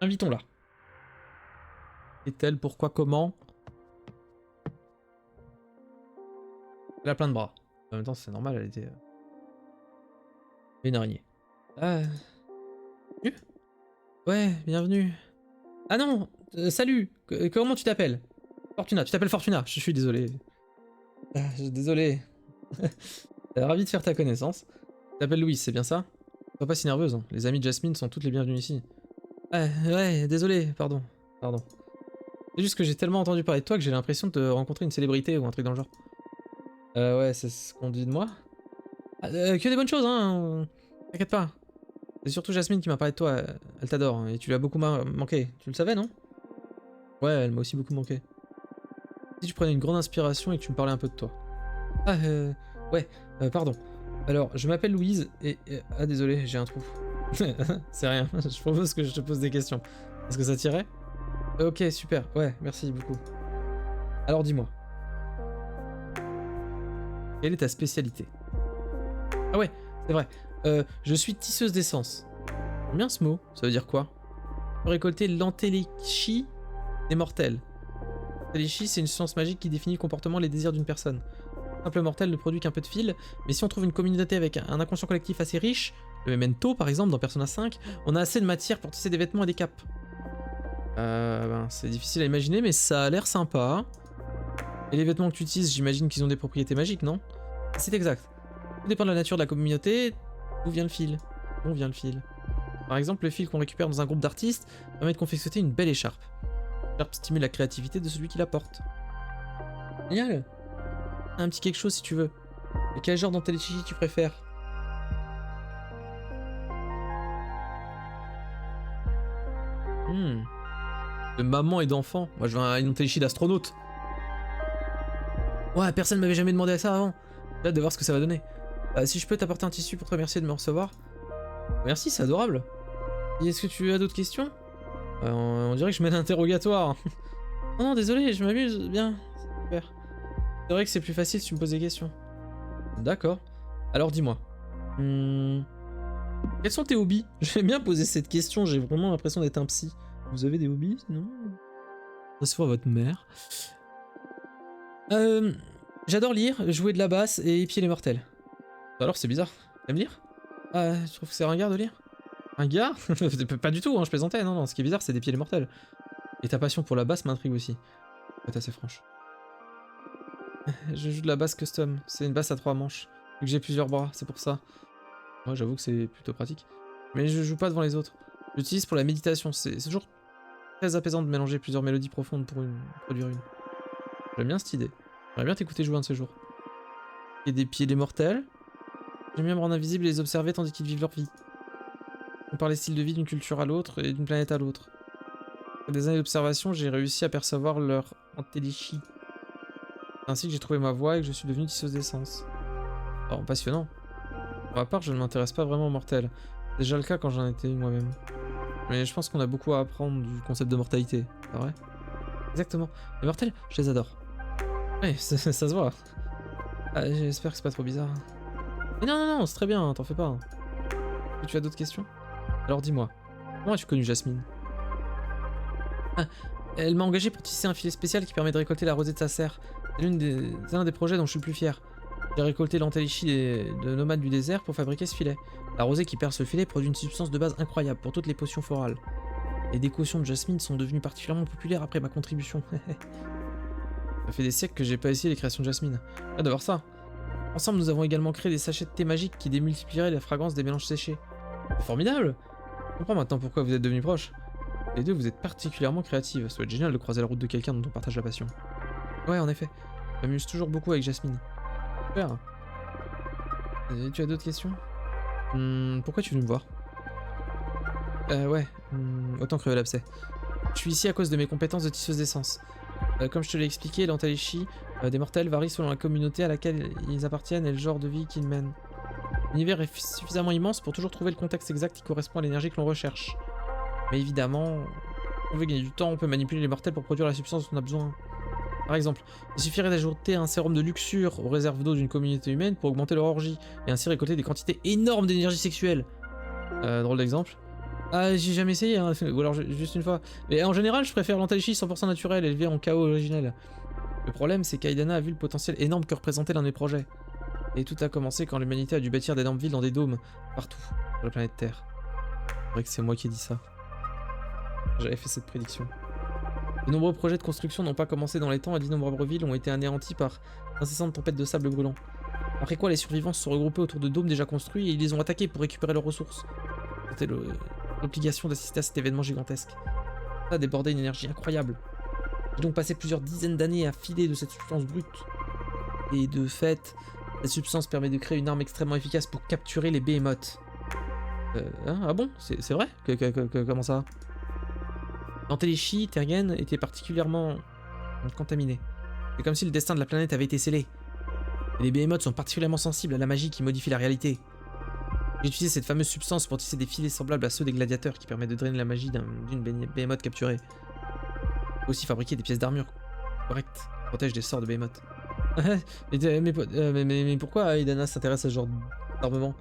Invitons-la. Est-elle, pourquoi, comment? Elle a plein de bras. En même temps, c'est normal, elle était... une araignée. Ah... Bienvenue. Ouais, bienvenue. Ah non, salut. Comment tu t'appelles? Fortuna, tu t'appelles Fortuna. Je suis désolé. Désolé. Ravi de faire ta connaissance. Tu t'appelles Louise, c'est bien ça? Sois pas si nerveuse, hein. Les amis de Jasmine sont toutes les bienvenues ici. Ouais, désolé, pardon. Pardon. C'est juste que j'ai tellement entendu parler de toi que j'ai l'impression de te rencontrer une célébrité ou un truc dans le genre. Ouais, c'est ce qu'on dit de moi. Que des bonnes choses, hein. T'inquiète pas. C'est surtout Jasmine qui m'a parlé de toi. Elle t'adore, hein, et tu lui as beaucoup manqué. Tu le savais, non? Ouais, elle m'a aussi beaucoup manqué. Si tu prenais une grande inspiration et que tu me parlais un peu de toi. Ouais, pardon. Alors, je m'appelle Louise et... Ah, désolé, j'ai un trou. C'est rien, je propose que je te pose des questions. Est-ce que ça t'irait? Ok, super, ouais, merci beaucoup. Alors dis-moi. Quelle est ta spécialité? Ah ouais, c'est vrai. Je suis tisseuse d'essence. J'aime bien ce mot, ça veut dire quoi? Je peux récolter l'entéléchie des mortels. L'entéléchie, c'est une science magique qui définit le comportement et les désirs d'une personne. Un simple mortel ne produit qu'un peu de fil, mais si on trouve une communauté avec un inconscient collectif assez riche, le Memento par exemple dans Persona 5, on a assez de matière pour tisser des vêtements et des capes. C'est difficile à imaginer, mais ça a l'air sympa. Et les vêtements que tu utilises, j'imagine qu'ils ont des propriétés magiques, non? C'est exact. Tout dépend de la nature de la communauté. D'où vient le fil? D'où vient le fil? Par exemple, le fil qu'on récupère dans un groupe d'artistes permet de confectionner une belle écharpe. L'écharpe stimule la créativité de celui qui la porte. Génial! Un petit quelque chose si tu veux. Et quel genre d'entéléchie tu préfères? De maman et d'enfant. Moi je veux une entéléchie d'astronaute. Ouais, personne m'avait jamais demandé ça avant. J'ai hâte de voir ce que ça va donner. Si je peux t'apporter un tissu pour te remercier de me recevoir. Merci, c'est adorable. Et est-ce que tu as d'autres questions? On dirait que je mène un interrogatoire. Non, désolé, je m'amuse. Bien, super. C'est vrai que c'est plus facile si tu me poses des questions. D'accord. Alors dis-moi. Quels sont tes hobbies? J'aime bien poser cette question, j'ai vraiment l'impression d'être un psy. Vous avez des hobbies, sinon? Recevoir votre mère. J'adore lire, jouer de la basse et épier les mortels. Alors c'est bizarre. T'aimes lire? Je trouve que c'est ringard de lire. Ringard? Pas du tout, hein, je plaisantais, non, ce qui est bizarre c'est d'épier les mortels. Et ta passion pour la basse m'intrigue aussi. Faut être assez franche. Je joue de la basse custom, c'est une basse à 3 manches. Vu que j'ai plusieurs bras, c'est pour ça. Moi j'avoue que c'est plutôt pratique. Mais je joue pas devant les autres. J'utilise pour la méditation, c'est toujours très apaisant de mélanger plusieurs mélodies profondes pour produire une. J'aime bien cette idée. J'aimerais bien t'écouter jouer un de ces jours. Et des pieds des mortels. J'aime bien me rendre invisible et les observer tandis qu'ils vivent leur vie. On parle les styles de vie d'une culture à l'autre et d'une planète à l'autre. Après des années d'observation, j'ai réussi à percevoir leur entéléchie. C'est ainsi que j'ai trouvé ma voie et que je suis devenu tisseuse d'essence. Alors, passionnant. Pour ma part, je ne m'intéresse pas vraiment aux mortels. C'est déjà le cas quand j'en étais moi-même. Mais je pense qu'on a beaucoup à apprendre du concept de mortalité, pas vrai? Exactement. Les mortels, je les adore. Ouais, ça se voit. J'espère que c'est pas trop bizarre. Mais non, c'est très bien, t'en fais pas. Tu as d'autres questions? Alors dis-moi, comment as-tu connu Jasmine? Elle m'a engagé pour tisser un filet spécial qui permet de récolter la rosée de sa serre. C'est l'un des projets dont je suis le plus fier. J'ai récolté l'entéléchie de nomades du désert pour fabriquer ce filet. La rosée qui perce le filet produit une substance de base incroyable pour toutes les potions florales. Les décotions de Jasmine sont devenues particulièrement populaires après ma contribution. Ça fait des siècles que j'ai pas essayé les créations de Jasmine. Hâte de voir ça. Ensemble, nous avons également créé des sachets de thé magique qui démultiplieraient la fragrance des mélanges séchés. Formidable! Je comprends maintenant pourquoi vous êtes devenus proches. Les deux, vous êtes particulièrement créatives. Ça doit être génial de croiser la route de quelqu'un dont on partage la passion. Ouais, en effet. Je m'amuse toujours beaucoup avec Jasmine. Super. Et tu as d'autres questions? Pourquoi tu es venu me voir? Autant crever l'abcès. Je suis ici à cause de mes compétences de tisseuse d'essence. Comme je te l'ai expliqué, l'entéléchie des mortels varie selon la communauté à laquelle ils appartiennent et le genre de vie qu'ils mènent. L'univers est suffisamment immense pour toujours trouver le contexte exact qui correspond à l'énergie que l'on recherche. Mais évidemment, si on veut gagner du temps, on peut manipuler les mortels pour produire la substance dont on a besoin. Par exemple, il suffirait d'ajouter un sérum de luxure aux réserves d'eau d'une communauté humaine pour augmenter leur orgie, et ainsi récolter des quantités énormes d'énergie sexuelle. Drôle d'exemple. Ah, j'ai jamais essayé, hein. Ou alors juste une fois. Mais en général, je préfère l'Antalishii 100% naturel, élevé en chaos originel. Le problème, c'est qu'Aidana a vu le potentiel énorme que représentait l'un de mes projets. Et tout a commencé quand l'humanité a dû bâtir d'énormes villes dans des dômes, partout, sur la planète Terre. C'est vrai que c'est moi qui ai dit ça. J'avais fait cette prédiction. De nombreux projets de construction n'ont pas commencé dans les temps et d'innombrables villes ont été anéantis par d'incessantes tempêtes de sable brûlant. Après quoi, les survivants se sont regroupés autour de dômes déjà construits et ils les ont attaqués pour récupérer leurs ressources. C'était l'obligation d'assister à cet événement gigantesque. Ça a débordé une énergie incroyable. J'ai donc passé plusieurs dizaines d'années à filer de cette substance brute. Et de fait, cette substance permet de créer une arme extrêmement efficace pour capturer les behemoths. Ah bon? C'est vrai? Comment ça? L'Antalishii, Tergen, était particulièrement contaminé. C'est comme si le destin de la planète avait été scellé. Et les behemoths sont particulièrement sensibles à la magie qui modifie la réalité. J'ai utilisé cette fameuse substance pour tisser des filets semblables à ceux des gladiateurs qui permettent de drainer la magie d'une behemoth capturée. Aussi fabriquer des pièces d'armure correctes qui protègent des sorts de behemoth. mais pourquoi Aidana s'intéresse à ce genre d'armement?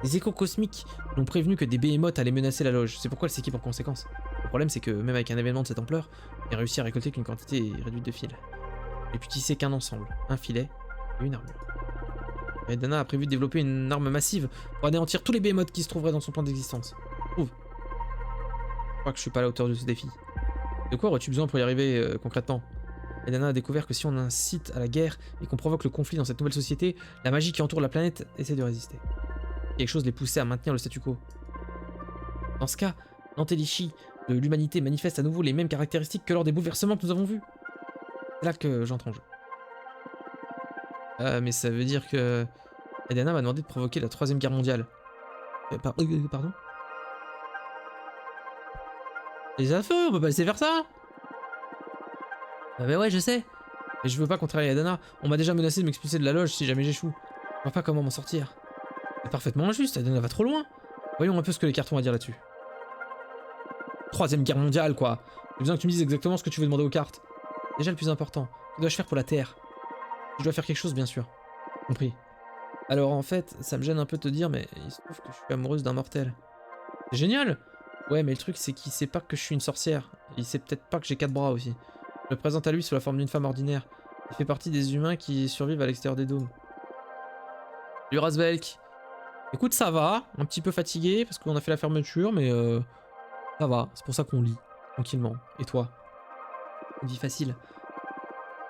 Les échos cosmiques l'ont prévenu que des behemoths allaient menacer la loge, c'est pourquoi elle s'équipe en conséquence. Le problème c'est que même avec un événement de cette ampleur, il a réussi à récolter qu'une quantité réduite de fils. Et puis tisser qu'un ensemble, un filet et une armure. Aidana a prévu de développer une arme massive pour anéantir tous les behemoths qui se trouveraient dans son plan d'existence. Je crois que je suis pas à la hauteur de ce défi. De quoi aurais-tu besoin pour y arriver concrètement? Aidana a découvert que si on incite à la guerre et qu'on provoque le conflit dans cette nouvelle société, la magie qui entoure la planète essaie de résister. Quelque chose les poussait à maintenir le statu quo. Dans ce cas, l'Antalishii de l'humanité manifeste à nouveau les mêmes caractéristiques que lors des bouleversements que nous avons vus. C'est là que j'entre en jeu. Mais ça veut dire que Aidana m'a demandé de provoquer la 3ème guerre mondiale. Pardon? Les affaires, on peut pas laisser faire ça. Bah ouais, je sais. Mais je veux pas contrarier Aidana. On m'a déjà menacé de m'expulser de la loge si jamais j'échoue. Je vois pas comment m'en sortir. C'est parfaitement injuste, Aidana va trop loin. Voyons un peu ce que les cartons ont à dire là-dessus. 3ème guerre mondiale, quoi. J'ai besoin que tu me dises exactement ce que tu veux demander aux cartes. Déjà le plus important, que dois-je faire pour la Terre? Je dois faire quelque chose, bien sûr. Compris. Alors en fait, ça me gêne un peu de te dire, mais il se trouve que je suis amoureuse d'un mortel. C'est génial! Ouais, mais le truc c'est qu'il sait pas que je suis une sorcière. Il sait peut-être pas que j'ai 4 bras aussi. Je me présente à lui sous la forme d'une femme ordinaire. Il fait partie des humains qui survivent à l'extérieur des dômes. Salut Razvelk. Écoute, ça va. Un petit peu fatigué parce qu'on a fait la fermeture, mais ça va. C'est pour ça qu'on lit, tranquillement. Et toi? Une vie facile.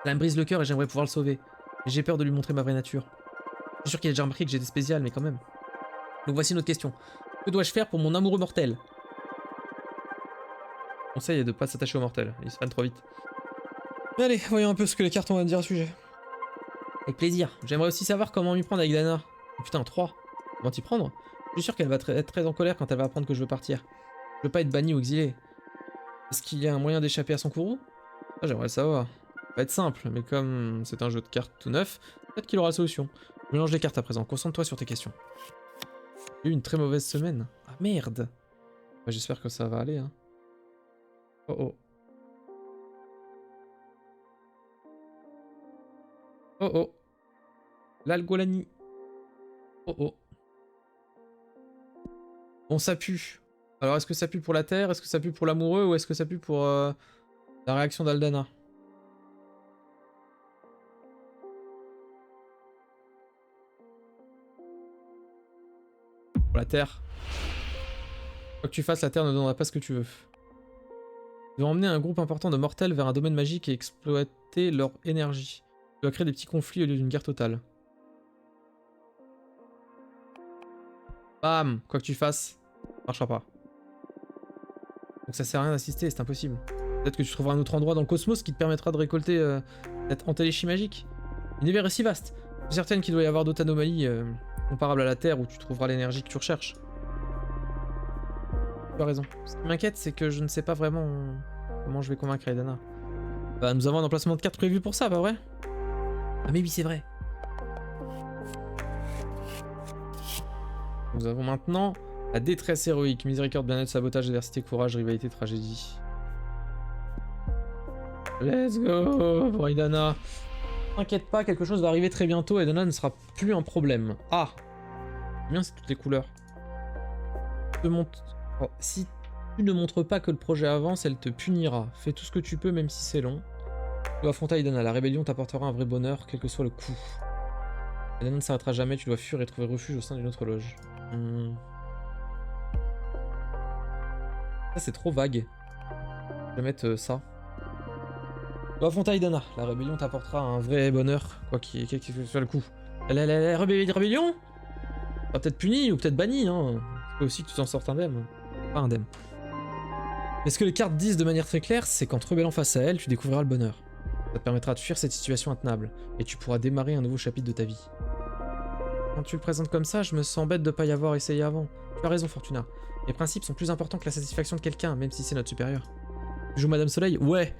Ça me brise le cœur et j'aimerais pouvoir le sauver. Mais j'ai peur de lui montrer ma vraie nature. Je suis sûr qu'il a déjà remarqué que j'ai des spéciales, mais quand même. Donc voici une autre question. Que dois-je faire pour mon amoureux mortel? Conseil est de pas s'attacher au mortel, il se fane trop vite. Mais allez, voyons un peu ce que les cartes ont à dire à ce sujet. Avec plaisir. J'aimerais aussi savoir comment m'y prendre avec Dana. Oh, putain, 3. Comment t'y prendre? Je suis sûr qu'elle va être très en colère quand elle va apprendre que je veux partir. Je veux pas être banni ou exilé. Est-ce qu'il y a un moyen d'échapper à son courroux? Ah, j'aimerais le savoir. Ça va être simple, mais comme c'est un jeu de cartes tout neuf, peut-être qu'il aura la solution. Je mélange les cartes à présent, concentre-toi sur tes questions. J'ai eu une très mauvaise semaine. Ah merde! Bah, j'espère que ça va aller, hein. Oh oh. Oh oh. L'Algolani. Oh oh. Bon, ça pue. Alors, est-ce que ça pue pour la Terre? Est-ce que ça pue pour l'amoureux? Ou est-ce que ça pue pour la réaction d'Aldana? Pour la Terre. Quoi que tu fasses, la Terre ne donnera pas ce que tu veux. Tu dois emmener un groupe important de mortels vers un domaine magique et exploiter leur énergie. Tu dois créer des petits conflits au lieu d'une guerre totale. Bam! Quoi que tu fasses, ça marchera pas. Donc ça sert à rien d'assister, c'est impossible. Peut-être que tu trouveras un autre endroit dans le cosmos qui te permettra de récolter cette Antalishii magique. L'univers est si vaste. Je suis certaine qu'il doit y avoir d'autres anomalies comparables à la Terre où tu trouveras l'énergie que tu recherches. Tu as raison. Ce qui m'inquiète, c'est que je ne sais pas vraiment comment je vais convaincre Aidana. Bah, nous avons un emplacement de carte prévu pour ça, pas vrai? Ah mais oui, c'est vrai. Nous avons maintenant la détresse héroïque, miséricorde, bien-être, sabotage, adversité, courage, rivalité, tragédie. Let's go pour Aidana. T'inquiète pas, quelque chose va arriver très bientôt, Aidana ne sera plus un problème. Ah! Bien, c'est toutes les couleurs. Oh, si tu ne montres pas que le projet avance, elle te punira. Fais tout ce que tu peux, même si c'est long. Tu dois affronter Aidana. La rébellion t'apportera un vrai bonheur, quel que soit le coût. Aidana ne s'arrêtera jamais, tu dois fuir et trouver refuge au sein d'une autre loge. Ça, c'est trop vague. Je vais mettre ça. Tu dois affronter Aidana. La rébellion t'apportera un vrai bonheur, quoi quel que soit le coût. La rébellion va peut-être punie ou peut-être bannie, hein. C'est aussi que tu t'en sortes indemne. Pas indemne. Mais ce que les cartes disent de manière très claire, c'est qu'en te rebellant face à elle, tu découvriras le bonheur. Ça te permettra de fuir cette situation intenable, et tu pourras démarrer un nouveau chapitre de ta vie. Quand tu le présentes comme ça, je me sens bête de pas y avoir essayé avant. Tu as raison, Fortuna. Les principes sont plus importants que la satisfaction de quelqu'un, même si c'est notre supérieur. Tu joues Madame Soleil? Ouais.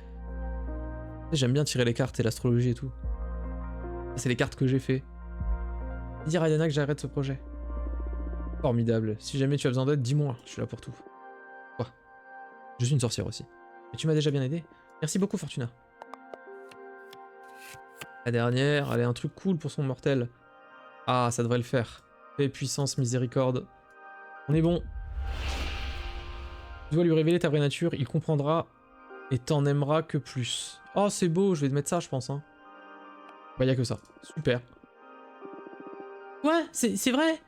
J'aime bien tirer les cartes et l'astrologie et tout. C'est les cartes que j'ai fait. Dire à Aidana que j'arrête ce projet. Formidable. Si jamais tu as besoin d'aide, dis-moi, je suis là pour tout. Quoi? Je suis une sorcière aussi. Mais tu m'as déjà bien aidé. Merci beaucoup, Fortuna. La dernière, elle est un truc cool pour son mortel. Ah, ça devrait le faire. Paix, puissance, miséricorde. On est bon. Tu dois lui révéler ta vraie nature, il comprendra et t'en aimera que plus. Oh, c'est beau, je vais te mettre ça, je pense. Hein. Bah, y a que ça. Super. Ouais, c'est vrai.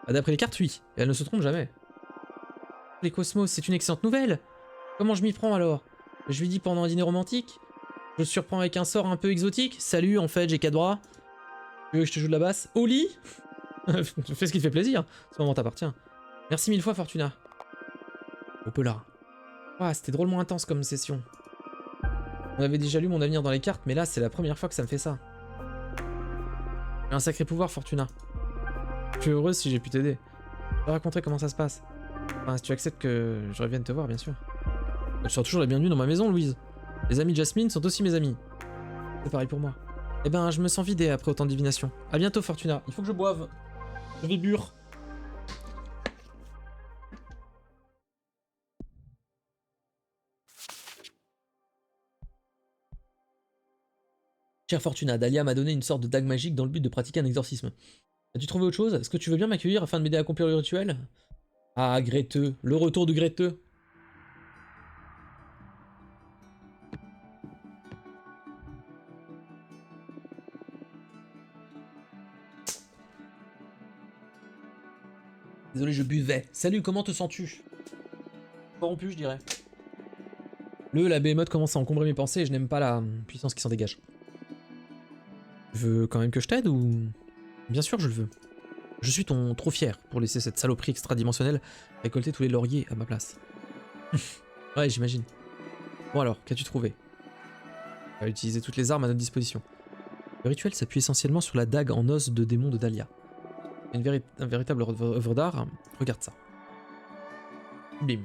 Bah, d'après les cartes, oui. Et elle ne se trompe jamais. Les cosmos, c'est une excellente nouvelle. Comment je m'y prends alors? Je lui dis pendant un dîner romantique. Je te surprends avec un sort un peu exotique. Salut, en fait, j'ai 4 bras. Tu veux que je te joue de la basse? Au lit? Fais ce qui te fait plaisir. Ce moment t'appartient. Merci 1000 fois, Fortuna. On peut là. Ah, c'était drôlement intense comme session. On avait déjà lu mon avenir dans les cartes, mais là, c'est la première fois que ça me fait ça. J'ai un sacré pouvoir, Fortuna. Je suis heureuse si j'ai pu t'aider. Je te raconterai comment ça se passe. Enfin, si tu acceptes que je revienne te voir, bien sûr. Tu seras toujours la bienvenue dans ma maison, Louise. Les amis de Jasmine sont aussi mes amis. C'est pareil pour moi. Eh ben, je me sens vidé après autant de divination. A bientôt, Fortuna. Il faut que je boive. Je vais bure. Chère Fortuna, Dahlia m'a donné une sorte de dague magique dans le but de pratiquer un exorcisme. As-tu trouvé autre chose? Est-ce que tu veux bien m'accueillir afin de m'aider à accomplir le rituel? Ah, Greteux. Le retour de Greteux. Désolé, je buvais. Salut, comment te sens-tu? Corrompu, je dirais. La behemoth commence à encombrer mes pensées et je n'aime pas la puissance qui s'en dégage. Tu veux quand même que je t'aide ou... Bien sûr, je le veux. Je suis trop fier pour laisser cette saloperie extradimensionnelle récolter tous les lauriers à ma place. Ouais, j'imagine. Bon alors, qu'as-tu trouvé? On va utiliser toutes les armes à notre disposition. Le rituel s'appuie essentiellement sur la dague en os de démon de Dahlia. Un véritable œuvre d'art. Regarde ça. Bim.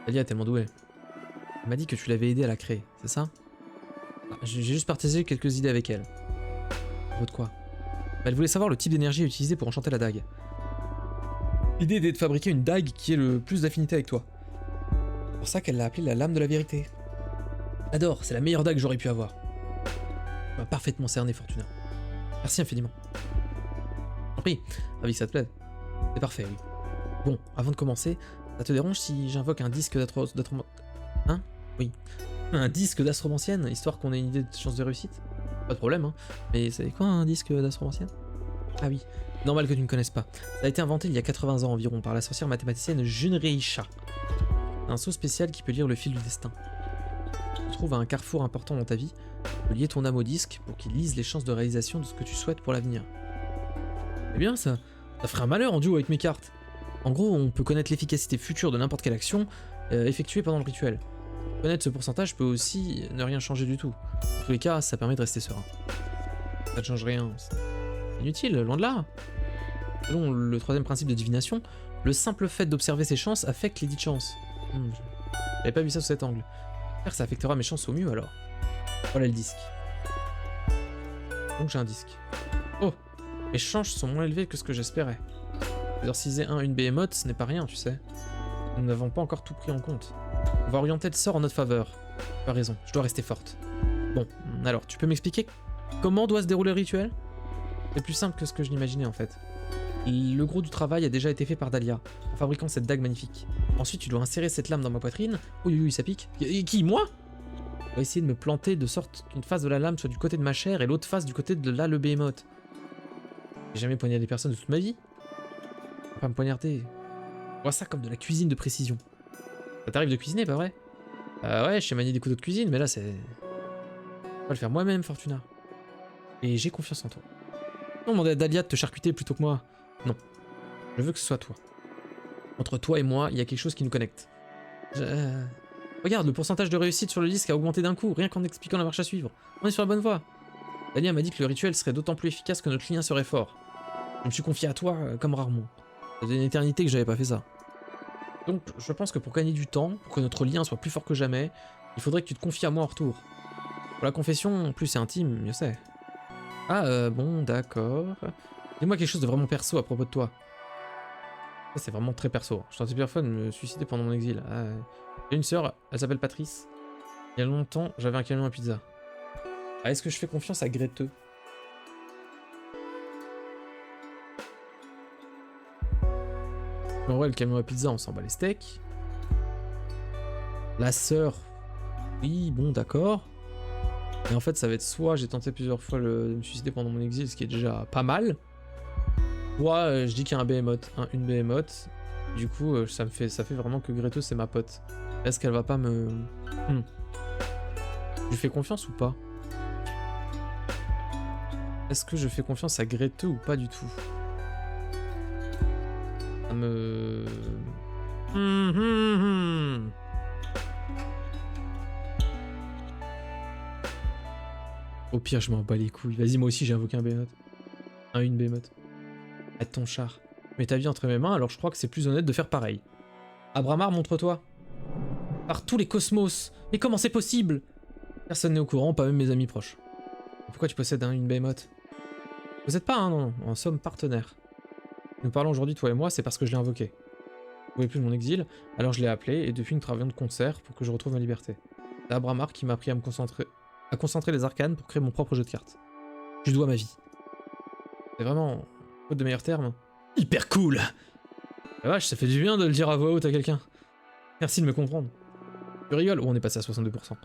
Dahlia est tellement douée. Elle m'a dit que tu l'avais aidé à la créer, c'est ça? Ah, j'ai juste partagé quelques idées avec elle. À de quoi? Elle voulait savoir le type d'énergie à utiliser pour enchanter la dague. L'idée était de fabriquer une dague qui ait le plus d'affinité avec toi. C'est pour ça qu'elle l'a appelée la lame de la vérité. J'adore, c'est la meilleure dague que j'aurais pu avoir. Tu m'as parfaitement cerné, Fortuna. Merci infiniment. Oui, ravi que ça te plaise. C'est parfait, oui. Bon, avant de commencer, ça te dérange si j'invoque un disque d'astromancienne? Hein? Oui. Un disque d'astromancienne, histoire qu'on ait une idée de chance de réussite? Pas de problème, hein. Mais c'est quoi un disque d'astromancienne? Ah oui, normal que tu ne connaisses pas. Ça a été inventé il y a 80 ans environ par la sorcière mathématicienne Junreisha. Un sceau spécial qui peut lire le fil du destin. Tu te trouves à un carrefour important dans ta vie, tu peux lier ton âme au disque pour qu'il lise les chances de réalisation de ce que tu souhaites pour l'avenir. Eh bien, ça ferait un malheur en duo avec mes cartes. En gros, on peut connaître l'efficacité future de n'importe quelle action effectuée pendant le rituel. Connaître ce pourcentage peut aussi ne rien changer du tout. Dans tous les cas, ça permet de rester serein. Ça ne change rien, c'est inutile, loin de là. Selon le troisième principe de divination, le simple fait d'observer ses chances affecte les dites chances. J'avais pas vu ça sous cet angle. J'espère que ça affectera mes chances au mieux alors. Voilà le disque. Donc j'ai un disque. Oh! Mes chances sont moins élevées que ce que j'espérais. Exorciser une behemoth, ce n'est pas rien, tu sais. Nous n'avons pas encore tout pris en compte. On va orienter le sort en notre faveur. Tu as raison, je dois rester forte. Bon, alors, tu peux m'expliquer comment doit se dérouler le rituel? C'est plus simple que ce que je l'imaginais en fait. Le gros du travail a déjà été fait par Dahlia, en fabriquant cette dague magnifique. Ensuite, tu dois insérer cette lame dans ma poitrine. Oui, oui, ça pique. Qui, moi? On va essayer de me planter de sorte qu'une face de la lame soit du côté de ma chair et l'autre face du côté de là, le behemoth. J'ai jamais poignardé personne de toute ma vie. On va pas me poignarder. On voit ça comme de la cuisine de précision. Ça t'arrive de cuisiner, pas vrai? Ouais, je sais manier des couteaux de cuisine, mais là, c'est... Je vais le faire moi-même, Fortuna. Et j'ai confiance en toi. Non, demander à Dahlia de te charcuter plutôt que moi. Non. Je veux que ce soit toi. Entre toi et moi, il y a quelque chose qui nous connecte. Regarde, le pourcentage de réussite sur le disque a augmenté d'un coup, rien qu'en expliquant la marche à suivre. On est sur la bonne voie. Dahlia m'a dit que le rituel serait d'autant plus efficace que notre lien serait fort. Je me suis confié à toi comme rarement. Ça faisait une éternité que j'avais pas fait ça. Donc, je pense que pour gagner du temps, pour que notre lien soit plus fort que jamais, il faudrait que tu te confies à moi en retour. Pour la confession, plus c'est intime, mieux c'est. Ah, bon, d'accord. Dis-moi quelque chose de vraiment perso à propos de toi. Ça, c'est vraiment très perso. Je tentais plusieurs fois de me suicider pendant mon exil. J'ai une sœur, elle s'appelle Patrice. Il y a longtemps, j'avais un camion à pizza. Ah, est-ce que je fais confiance à Greteux? En vrai, le camion à pizza, on s'en bat les steaks. La sœur, oui, bon, d'accord. Et en fait, ça va être soit j'ai tenté plusieurs fois de me suicider pendant mon exil, ce qui est déjà pas mal. Soit je dis qu'il y a un behemoth, une behemoth. Du coup, ça fait vraiment que Greteux, c'est ma pote. Est-ce qu'elle va pas me... Je lui fais confiance ou pas? Est-ce que je fais confiance à Greteux ou pas du tout? Ça me... Au pire, je m'en bats les couilles. Vas-y, moi aussi, j'ai invoqué un behemoth. Une behemoth. Arrête ton char. Mets ta vie entre mes mains, alors je crois que c'est plus honnête de faire pareil. Abramar, montre-toi. Par tous les cosmos. Mais comment c'est possible? Personne n'est au courant, pas même mes amis proches. Pourquoi tu possèdes une behemoth? Je possède pas, hein, non. En somme partenaire. Nous parlons aujourd'hui, toi et moi, c'est parce que je l'ai invoqué. Je ne pouvais plus de mon exil, alors je l'ai appelé, et depuis nous travaillons de concert pour que je retrouve ma liberté. C'est Abramar qui m'a appris à me concentrer les arcanes pour créer mon propre jeu de cartes. Je lui dois ma vie. C'est vraiment, faute de meilleurs termes, hyper cool. La vache, ça fait du bien de le dire à voix haute à quelqu'un. Merci de me comprendre. Tu rigoles? Oh, on est passé à 62%. Je suis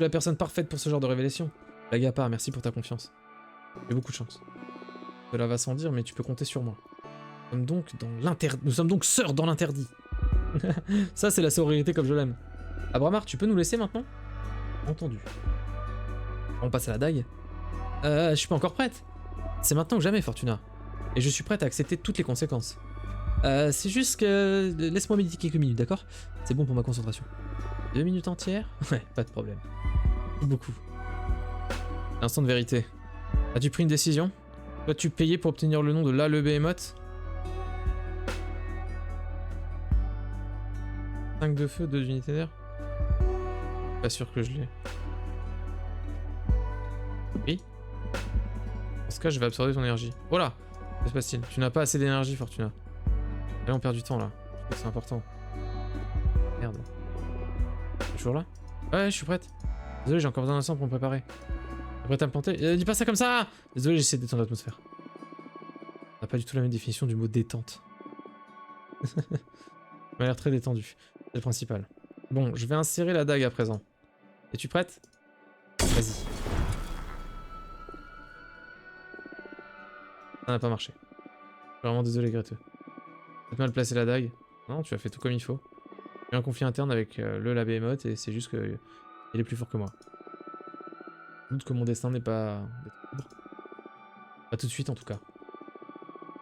la personne parfaite pour ce genre de révélation. Blague à part, merci pour ta confiance. J'ai beaucoup de chance. Cela va sans dire, mais tu peux compter sur moi. Nous sommes donc sœurs dans l'interdit. Ça, c'est la sororité comme je l'aime. Abramar, tu peux nous laisser maintenant? Entendu. On passe à la dague. Je suis pas encore prête. C'est maintenant ou jamais, Fortuna. Et je suis prête à accepter toutes les conséquences. C'est juste que... Laisse-moi méditer quelques minutes, d'accord? C'est bon pour ma concentration. 2 minutes entières? Ouais, pas de problème. Beaucoup. Instant de vérité. As-tu pris une décision? Dois-tu payer pour obtenir le nom de le behemoth? 5 de feu, 2 unités d'air? Pas sûr que je l'ai. Oui. Dans ce cas, je vais absorber ton énergie. Oh là! Que se passe-t-il? Tu n'as pas assez d'énergie, Fortuna. Allez, on perd du temps là. Je trouve que c'est important. Merde. T'es toujours là? Ouais, je suis prête. Désolé, j'ai encore besoin d'un sang pour me préparer. T'es prête à me planter? Dis pas ça comme ça! Désolé, j'essaie de détendre l'atmosphère. On n'a pas du tout la même définition du mot détente. Ça m'a l'air très détendu. C'est le principal. Bon, je vais insérer la dague à présent. Es-tu prête? Vas-y. Ça n'a pas marché. Je suis vraiment désolé, Greteux. J'ai mal placé la dague. Non, tu as fait tout comme il faut. J'ai un conflit interne avec la behemoth et c'est juste que il est plus fort que moi. Je doute que mon destin n'est pas libre. Pas tout de suite en tout cas.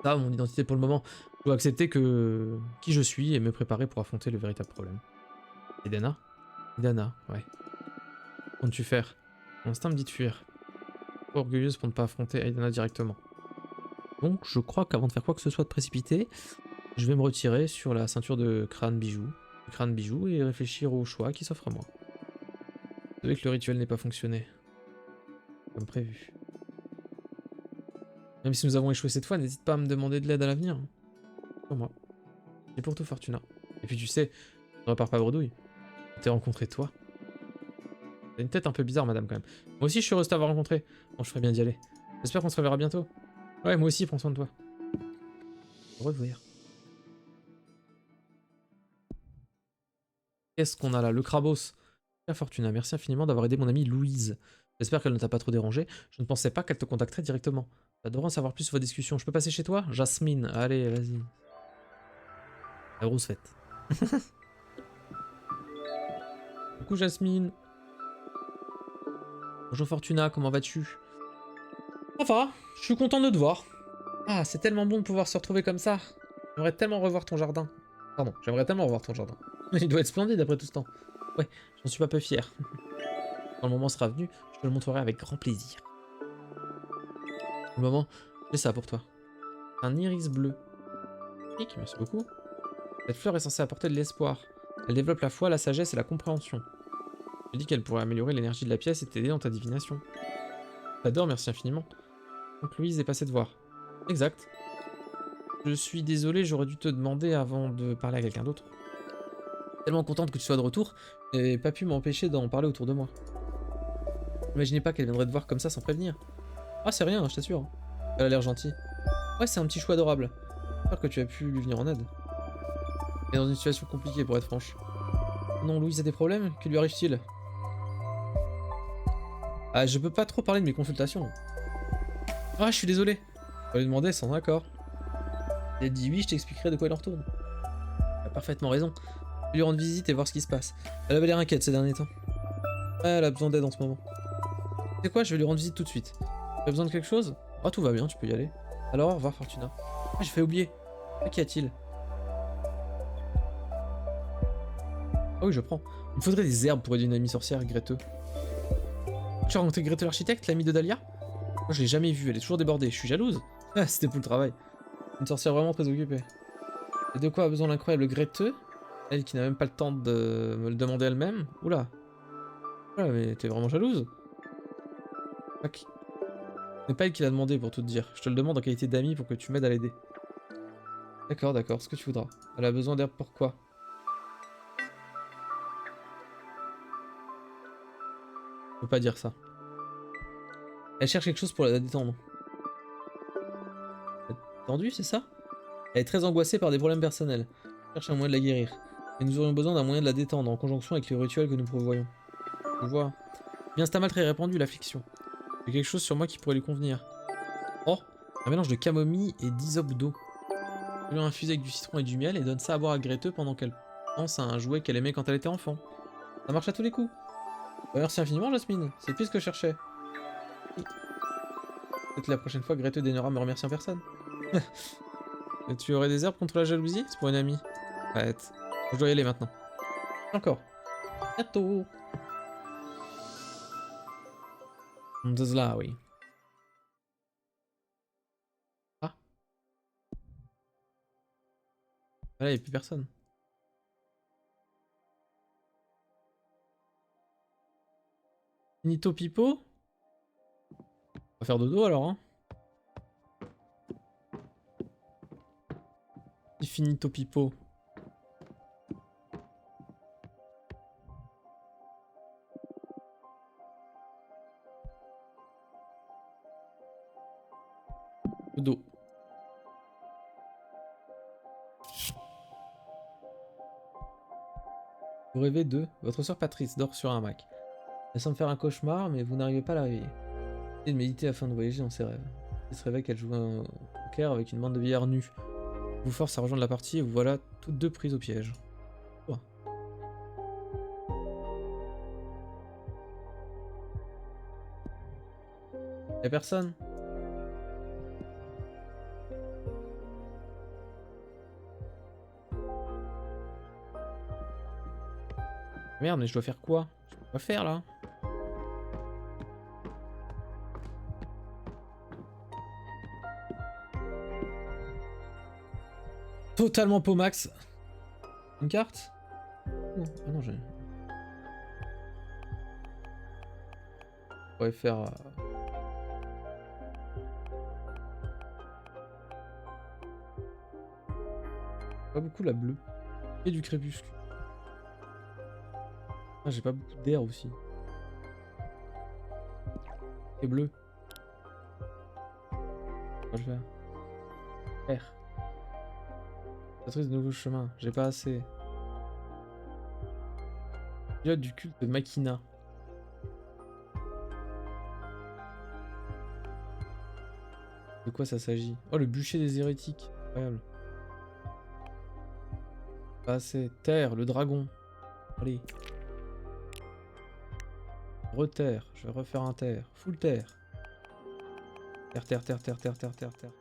Ça, mon identité pour le moment. Je dois accepter qui je suis et me préparer pour affronter le véritable problème. Idana? Idana, ouais. Comptes-tu faire? Mon instinct me dit de fuir. Trop orgueilleuse pour ne pas affronter Idana directement. Donc je crois qu'avant de faire quoi que ce soit de précipité, je vais me retirer sur la ceinture de crâne bijou, et réfléchir au choix qui s'offre à moi. Vous savez que le rituel n'est pas fonctionné. Comme prévu. Même si nous avons échoué cette fois, n'hésite pas à me demander de l'aide à l'avenir. Pour moi. Et pour tout, Fortuna. Et puis tu sais, ne repars pas bredouille. Je t'ai rencontré toi. T'as une tête un peu bizarre, madame, quand même. Moi aussi, je suis heureuse de t'avoir rencontré. Bon, je ferais bien d'y aller. J'espère qu'on se reverra bientôt. Ouais, moi aussi, prends soin de toi. Au revoir. Qu'est-ce qu'on a là? Le Krabos. La Fortuna, merci infiniment d'avoir aidé mon amie Louise. J'espère qu'elle ne t'a pas trop dérangé. Je ne pensais pas qu'elle te contacterait directement. J'adorerais en savoir plus sur vos discussions. Je peux passer chez toi? Jasmine, allez, vas-y. La grosse fête. Coucou Jasmine. Bonjour Fortuna, comment vas-tu? Ça va, je suis content de te voir. Ah, c'est tellement bon de pouvoir se retrouver comme ça. J'aimerais tellement revoir ton jardin. Pardon, j'aimerais tellement revoir ton jardin. Il doit être splendide après tout ce temps. Ouais, j'en suis pas peu fier. Quand le moment sera venu, je te le montrerai avec grand plaisir. Pour le moment, j'ai ça pour toi. Un iris bleu. Magnifique, merci beaucoup. Cette fleur est censée apporter de l'espoir. Elle développe la foi, la sagesse et la compréhension. Je dis qu'elle pourrait améliorer l'énergie de la pièce et t'aider dans ta divination. J'adore, merci infiniment. Donc Louise est passée te voir. Exact. Je suis désolé, j'aurais dû te demander avant de parler à quelqu'un d'autre. Tellement contente que tu sois de retour, et pas pu m'empêcher d'en parler autour de moi. Imaginez pas qu'elle viendrait te voir comme ça sans prévenir. Ah, c'est rien, je t'assure. Elle a l'air gentille. Ouais, c'est un petit choix adorable. J'espère que tu as pu lui venir en aide. Elle est dans une situation compliquée pour être franche. Non, Louise a des problèmes? Que lui arrive-t-il? Ah, je peux pas trop parler de mes consultations. Ah, je suis désolé. On va lui demander sans accord. Elle dit oui, je t'expliquerai de quoi il en retourne. Elle a parfaitement raison. Je vais lui rendre visite et voir ce qui se passe. Elle avait l'air inquiète ces derniers temps. Ah, elle a besoin d'aide en ce moment. Tu sais quoi, je vais lui rendre visite tout de suite. Tu as besoin de quelque chose? Ah, tout va bien, tu peux y aller. Alors, au revoir Fortuna. Ah, j'ai fait oublier. Ah, qu'y a-t-il? Ah oui, je prends. Il me faudrait des herbes pour aider une amie sorcière, Greteux. Tu as rencontré Greteux l'architecte, l'amie de Dahlia? Moi, je l'ai jamais vue, elle est toujours débordée. Je suis jalouse. Ah, c'était pour le travail. Une sorcière vraiment très occupée. Et de quoi a besoin l'incroyable Greteux? Elle qui n'a même pas le temps de me le demander elle-même? Oula. Oula, mais t'es vraiment jalouse? Ok. Ce n'est pas elle qui l'a demandé pour tout te dire. Je te le demande en qualité d'amie pour que tu m'aides à l'aider. D'accord, d'accord, ce que tu voudras. Elle a besoin d'herbes pour quoi? Je peux pas dire ça. Elle cherche quelque chose pour la détendre. Tendue, c'est ça? Elle est très angoissée par des problèmes personnels. Elle cherche un moyen de la guérir. Et nous aurions besoin d'un moyen de la détendre en conjonction avec les rituels que nous prévoyons. Je vois. Bien, c'est un mal très répandu, l'affliction. J'ai quelque chose sur moi qui pourrait lui convenir. Oh, un mélange de camomille et d'hysope d'eau. Je lui infuse avec du citron et du miel et donne ça à boire à Greteux pendant qu'elle pense à un jouet qu'elle aimait quand elle était enfant. Ça marche à tous les coups. Bah, merci infiniment, Jasmine. C'est plus ce que je cherchais. Peut-être la prochaine fois, Greteux daignera me remercier en personne. Et tu aurais des herbes contre la jalousie? C'est pour une amie. Arrête. Je dois y aller maintenant. Encore. Bientôt. Là, oui. Ah. Là, il n'y a plus personne. Finito Pipo? On va faire dodo alors, hein. Finito Pipo. Dodo. Vous rêvez de... Votre soeur Patrice dort sur un Mac. Elle semble faire un cauchemar, mais vous n'arrivez pas à la réveiller. Essayez de méditer afin de voyager dans ses rêves. Elle se réveille qu'elle joue au poker avec une bande de vieillards nus. Vous force à rejoindre la partie et vous voilà toutes deux prises au piège. Oh. Y'a personne? Merde, mais je dois faire quoi? Je peux pas faire là. Totalement Pomax. Une carte? Oh, ah non, j'ai... On pourrait faire... Pas beaucoup la bleue. Et du crépuscule. Ah, j'ai pas beaucoup d'air aussi. Et bleu. On va le faire. Vert. Créatrice de nouveaux chemins. J'ai pas assez. Pilote du culte de Machina. De quoi ça s'agit? Oh, le bûcher des hérétiques. Incroyable. Pas assez. Terre, le dragon. Allez. Reterre. Je vais refaire un terre. Full terre. Terre, terre, terre, terre, terre, terre, terre, terre.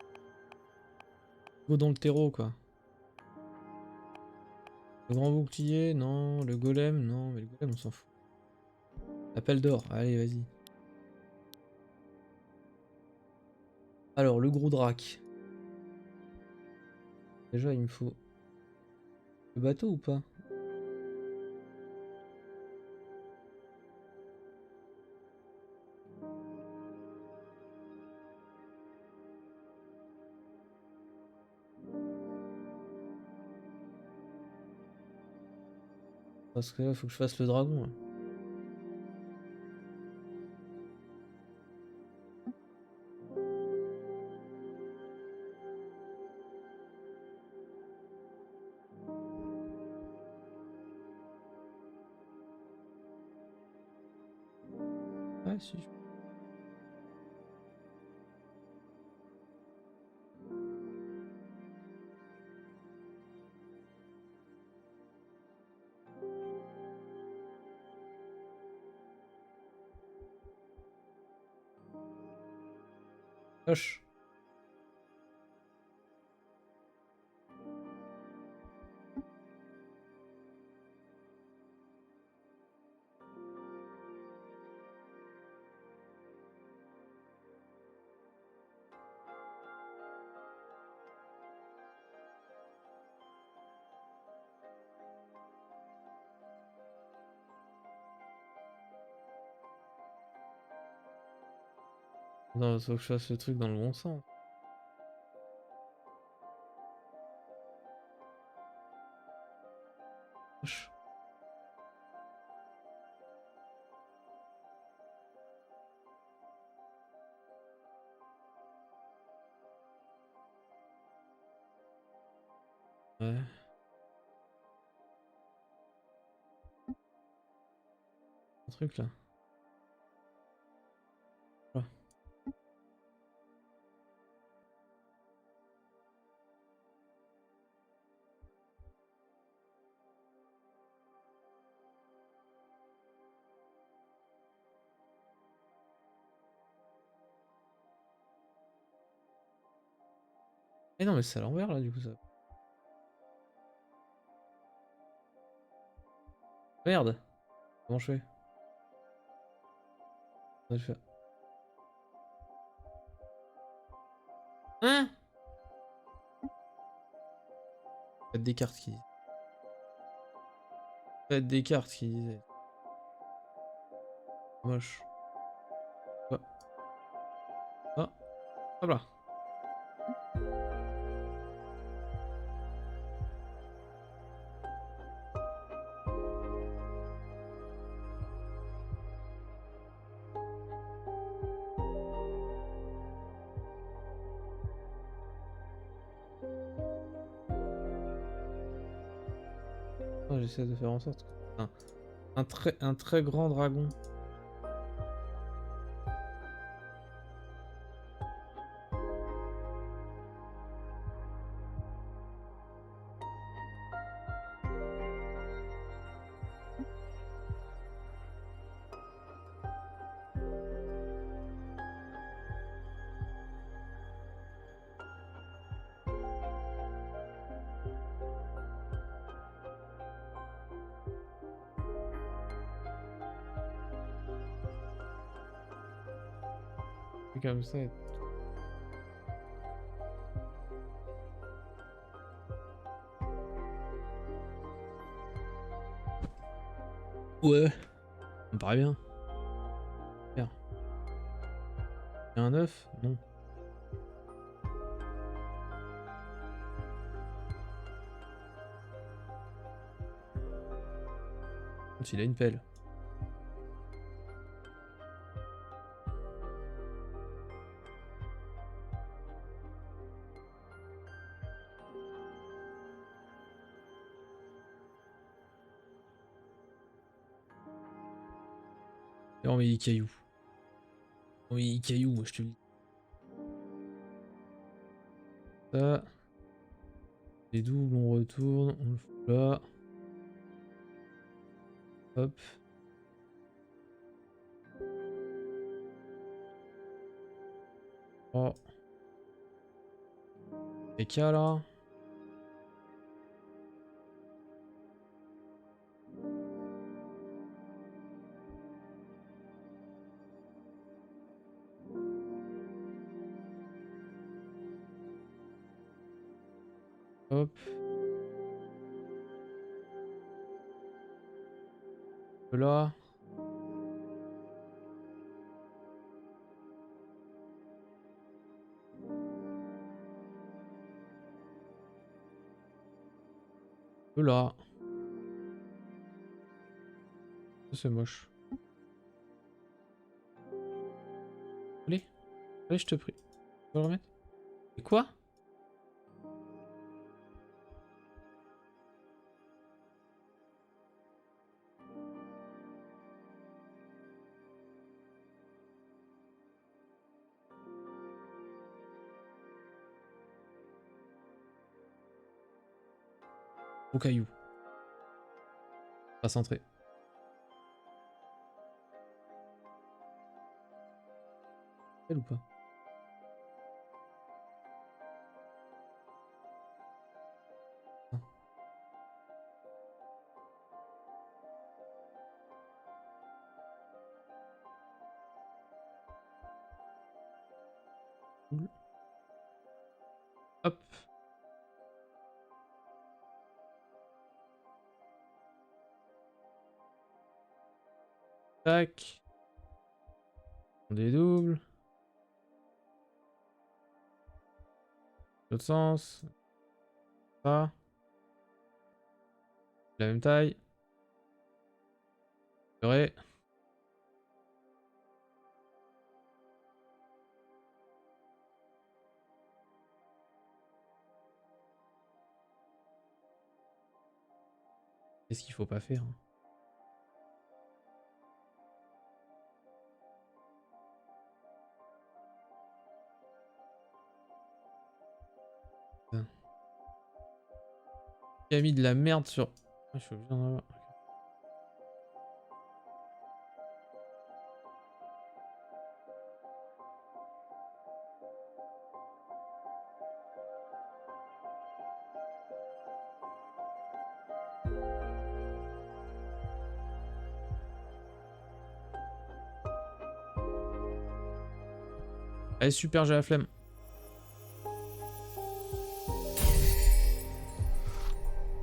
Go dans le terreau, quoi. Le grand bouclier, non. Le golem, non. Mais le golem, on s'en fout. Appel d'or. Allez, vas-y. Alors, le gros drac. Déjà, il me faut... Le bateau ou pas? Parce que là, faut que je fasse le dragon, là. Ouais, si. Hoche. Non, faut que je fasse le truc dans le bon sens. Hoche. Ouais. Un truc, là. Voilà. Eh non, mais c'est à l'envers, là, du coup, ça. Merde. Comment je fais? Comment je fais? Hein? Faites des cartes qui... Faites des cartes qui disaient. Moche. Ouais. Ah, hop là. Ah, j'essaie de faire en sorte que... un très grand dragon. C'est comme ça. Ouais. Ça me paraît bien. Faire. Il y a un œuf? Non. Il a une pelle. Non mais il caillou. Non mais il caillou, moi je te le dis. Ça. Les doubles, on retourne, on le fout là. Hop. Oh. PK là. Hop. Là. Là. Ça c'est moche. Allez. Allez, je te prie. Tu peux le remettre? Et quoi? Au caillou. Pas centré. Elle ou pas? Non. Hop. Tac. On dédouble. L'autre sens. Ça. La même taille. Vrai. Qu'est-ce qu'il faut pas faire hein. Il a mis de la merde sur... Je suis obligé d'en avoir. Allez super, j'ai la flemme.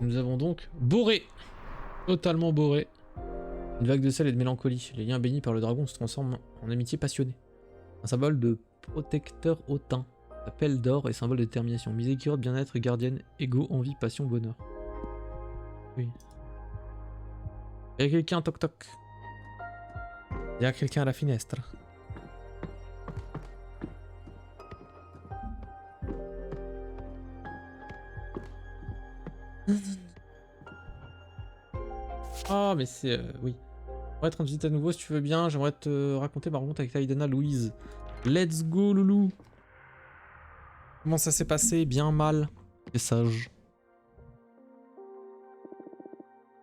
Nous avons donc Boré. Totalement Boré. Une vague de sel et de mélancolie. Les liens bénis par le dragon se transforment en amitié passionnée. Un symbole de protecteur hautain. Appel d'or et symbole de détermination. Miséricorde, bien-être, gardienne, ego, envie, passion, bonheur. Oui. Il y a quelqu'un, toc toc. Il y a quelqu'un à la fenêtre. Ah, mais c'est... oui. On va te rendre visite à nouveau si tu veux bien. J'aimerais te raconter ma rencontre avec Aidana Louise. Let's go, loulou. Comment ça s'est passé? Bien, mal? C'est sage.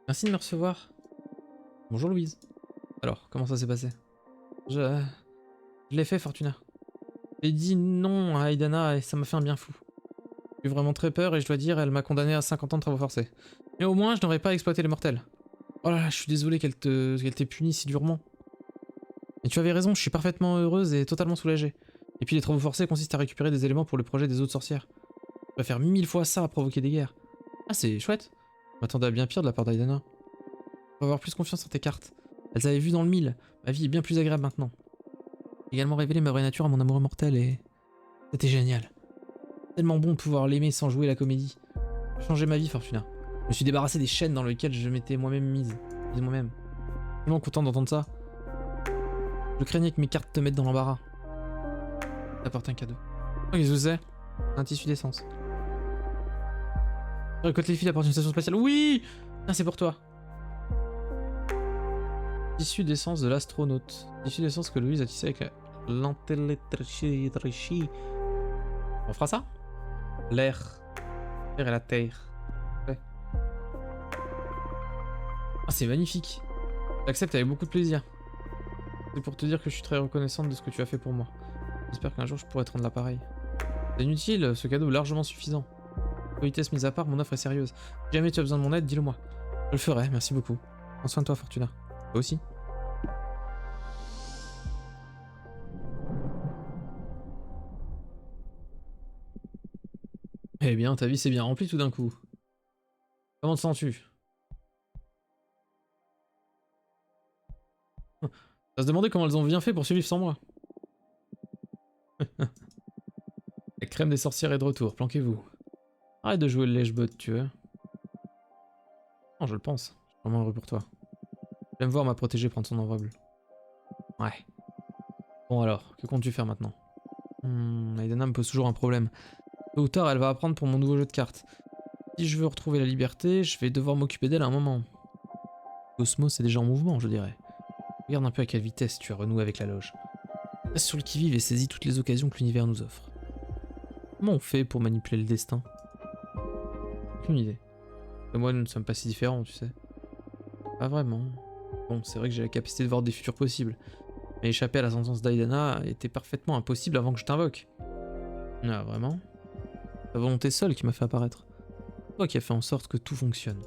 Merci de me recevoir. Bonjour Louise. Alors, comment ça s'est passé? Je l'ai fait, Fortuna. J'ai dit non à Aidana et ça m'a fait un bien fou. J'ai eu vraiment très peur et je dois dire, elle m'a condamné à 50 ans de travaux forcés. Mais au moins, je n'aurais pas exploité les mortels. Oh là là, je suis désolé qu'elle t'ait puni si durement. Et tu avais raison, je suis parfaitement heureuse et totalement soulagée. Et puis les travaux forcés consistent à récupérer des éléments pour le projet des autres sorcières. Je préfère 1000 fois ça à provoquer des guerres. Ah, c'est chouette. Je m'attendais à bien pire de la part d'Aidana. Faut avoir plus confiance en tes cartes. Elles avaient vu dans le mille. Ma vie est bien plus agréable maintenant. J'ai également révélé ma vraie nature à mon amoureux mortel et... c'était génial. Tellement bon de pouvoir l'aimer sans jouer la comédie. J'ai changé ma vie, Fortuna. Je me suis débarrassé des chaînes dans lesquelles je m'étais moi-même mise moi-même. Tellement content d'entendre ça. Je craignais que mes cartes te mettent dans l'embarras. T'apporte un cadeau. Oh, qu'est-ce que c'est? Un tissu d'essence. Récolte les fils apporte une station spatiale. Oui! Ah, c'est pour toi. Tissu d'essence de l'astronaute. Tissu d'essence que Louise a tissé avec l'antelletrici. On fera ça? L'air. L'air et la terre. Ouais. Ah, c'est magnifique. J'accepte avec beaucoup de plaisir. C'est pour te dire que je suis très reconnaissante de ce que tu as fait pour moi. J'espère qu'un jour je pourrai te rendre l'appareil. C'est inutile, ce cadeau est largement suffisant. Politesse mise à part, mon offre est sérieuse. Si jamais tu as besoin de mon aide, dis-le moi. Je le ferai, merci beaucoup. Prends soin de toi, Fortuna. Toi aussi. Eh bien, ta vie s'est bien remplie tout d'un coup. Comment te sens-tu? Ça se demander comment elles ont bien fait pour survivre sans moi. La crème des sorcières est de retour, planquez-vous. Arrête de jouer le lèche-bot, tu veux. Non, je le pense. Je suis vraiment heureux pour toi. J'aime voir ma protégée prendre son envol. Ouais. Bon alors, que comptes-tu faire maintenant? Aidana me pose toujours un problème. Tôt ou tard, elle va apprendre pour mon nouveau jeu de cartes. Si je veux retrouver la liberté, je vais devoir m'occuper d'elle à un moment. Cosmos est déjà en mouvement, je dirais. Regarde un peu à quelle vitesse tu as renoué avec la loge. Reste sur le qui-vive et saisis toutes les occasions que l'univers nous offre. Comment on fait pour manipuler le destin? Aucune idée. Et moi, nous ne sommes pas si différents, tu sais. Pas vraiment. Bon, c'est vrai que j'ai la capacité de voir des futurs possibles. Mais échapper à la sentence d'Aidana était parfaitement impossible avant que je t'invoque. Ah, vraiment? Ta volonté seule qui m'a fait apparaître. Toi qui as fait en sorte que tout fonctionne.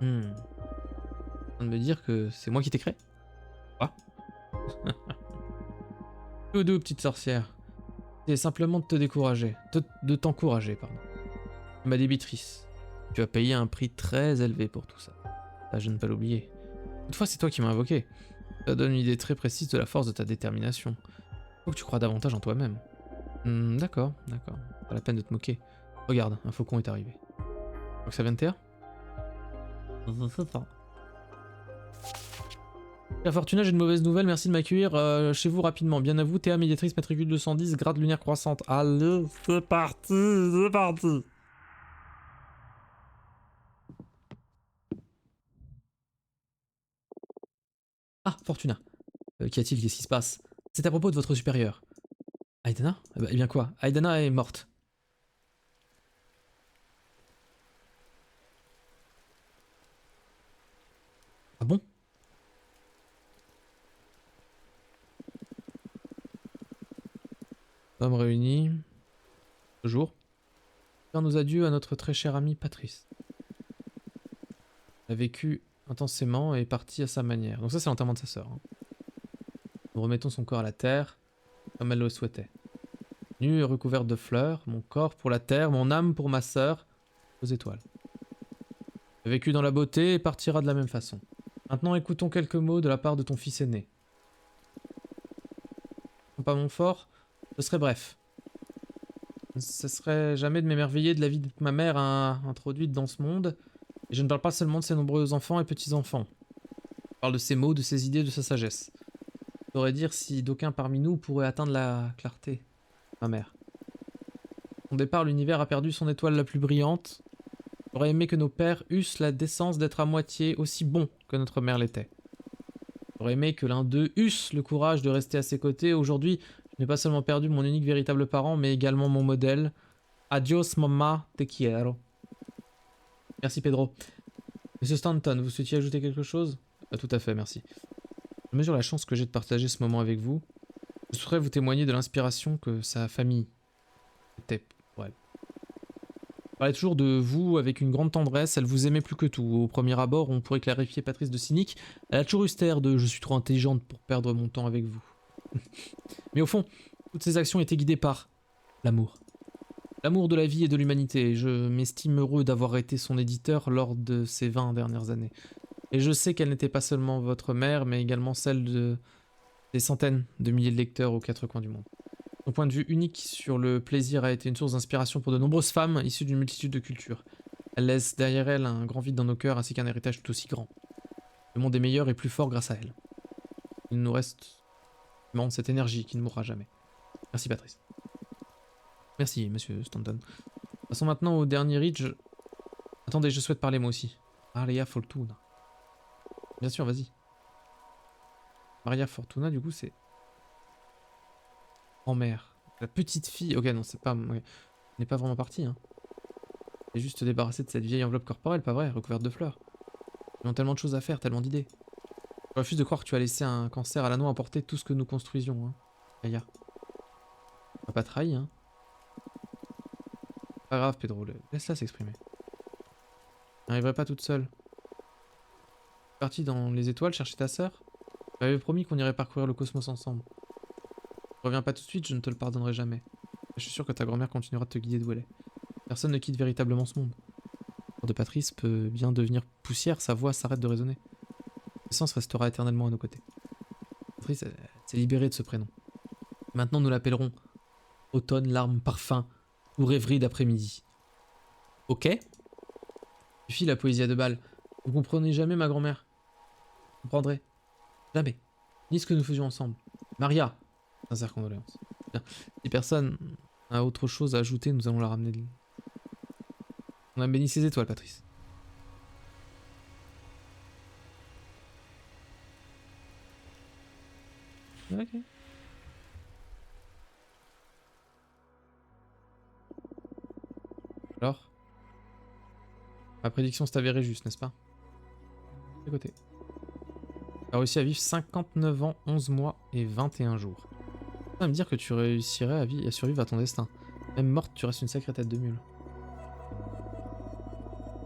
Tu es en train de me dire que c'est moi qui t'ai créé? Quoi? Doudou, petite sorcière. C'est simplement de te décourager. De t'encourager, pardon. Ma débitrice. Tu as payé un prix très élevé pour tout ça. Ça, je ne peux pas l'oublier. Toutefois, c'est toi qui m'as invoqué. Ça donne une idée très précise de la force de ta détermination. Faut que tu crois davantage en toi-même. D'accord, d'accord. Pas la peine de te moquer. Regarde, un faucon est arrivé. Donc ça vient de terre? La Fortuna, j'ai une mauvaise nouvelle, merci de m'accueillir chez vous rapidement. Bien à vous, Théa, médiatrice, matricule 210, grade lunaire croissante. Allez, c'est parti, c'est parti. Ah, Fortuna. Qu'y a-t-il? Qu'est-ce qui se passe? C'est à propos de votre supérieur. Aidana? Eh bien quoi? Aidana est morte. Ah bon? Hommes réunis. Toujours. Faire nos adieux à notre très cher ami Patrice. Elle a vécu intensément et est partie à sa manière. Donc ça, c'est l'enterrement de sa sœur. Hein. Nous remettons son corps à la terre, comme elle le souhaitait. Nue et recouverte de fleurs, mon corps pour la terre, mon âme pour ma sœur, aux étoiles. Elle a vécu dans la beauté et partira de la même façon. Maintenant, écoutons quelques mots de la part de ton fils aîné. Pas mon fort, ce serait bref. Ce serait jamais de m'émerveiller de la vie que ma mère a introduite dans ce monde. Et je ne parle pas seulement de ses nombreux enfants et petits-enfants. Je parle de ses mots, de ses idées, de sa sagesse. Je saurais dire si d'aucuns parmi nous pourraient atteindre la clarté. Ma mère. À son départ, l'univers a perdu son étoile la plus brillante. J'aurais aimé que nos pères eussent la décence d'être à moitié aussi bons que notre mère l'était. J'aurais aimé que l'un d'eux eusse le courage de rester à ses côtés. Aujourd'hui, je n'ai pas seulement perdu mon unique véritable parent, mais également mon modèle. Adios, mamma, te quiero. Merci, Pedro. Monsieur Stanton, vous souhaitiez ajouter quelque chose? Tout à fait, merci. Je mesure la chance que j'ai de partager ce moment avec vous. Je souhaiterais vous témoigner de l'inspiration que sa famille était pour elle. Elle parlait toujours de vous avec une grande tendresse, elle vous aimait plus que tout. Au premier abord, on pourrait clarifier Patrice de cynique. Elle a toujours eu cet air de « je suis trop intelligente pour perdre mon temps avec vous ». Mais au fond, toutes ces actions étaient guidées par l'amour. L'amour de la vie et de l'humanité. Je m'estime heureux d'avoir été son éditeur lors de ces 20 dernières années. Et je sais qu'elle n'était pas seulement votre mère, mais également celle des centaines de milliers de lecteurs aux quatre coins du monde. Son point de vue unique sur le plaisir a été une source d'inspiration pour de nombreuses femmes issues d'une multitude de cultures. Elle laisse derrière elle un grand vide dans nos cœurs ainsi qu'un héritage tout aussi grand. Le monde est meilleur et plus fort grâce à elle. Il nous reste cette énergie qui ne mourra jamais. Merci Patrice. Merci monsieur Stanton. Passons maintenant au dernier Ridge. Attendez, je souhaite parler moi aussi. Aria Fortuna. Bien sûr, vas-y. Maria Fortuna, du coup, c'est... grand-mère. La petite fille... Ok, non, c'est pas... Okay. On n'est pas vraiment parti, hein. C'est juste te débarrasser de cette vieille enveloppe corporelle, pas vrai, recouverte de fleurs. Ils ont tellement de choses à faire, tellement d'idées. Je refuse de croire que tu as laissé un cancer à l'anneau emporter tout ce que nous construisions, hein. Gaïa. On va pas trahi, hein. Pas grave, Pedro, laisse-la s'exprimer. Je n'arriverai pas toute seule. Tu es partie dans les étoiles chercher ta sœur? Tu m'avais promis qu'on irait parcourir le cosmos ensemble. Reviens pas tout de suite, je ne te le pardonnerai jamais. Je suis sûr que ta grand-mère continuera de te guider d'où elle est. Personne ne quitte véritablement ce monde. Le corps de Patrice peut bien devenir poussière, sa voix s'arrête de résonner. L'essence restera éternellement à nos côtés. Patrice s'est libérée de ce prénom. Maintenant nous l'appellerons Automne, larmes, parfum ou rêverie d'après-midi. Ok? Suffit la poésie à deux balles. Vous comprenez jamais ma grand-mère. Vous comprendrez. Jamais. Ni ce que nous faisions ensemble. Maria. Sincère condoléance. Bien. Si personne n'a autre chose à ajouter, nous allons la ramener de... On a béni ses étoiles, Patrice. Ok. Alors? Ma prédiction s'est avérée juste, n'est-ce pas? De côté. Tu as réussi à vivre 59 ans, 11 mois et 21 jours. Ça va me dire que tu réussirais à survivre à ton destin. Même morte, tu restes une sacrée tête de mule.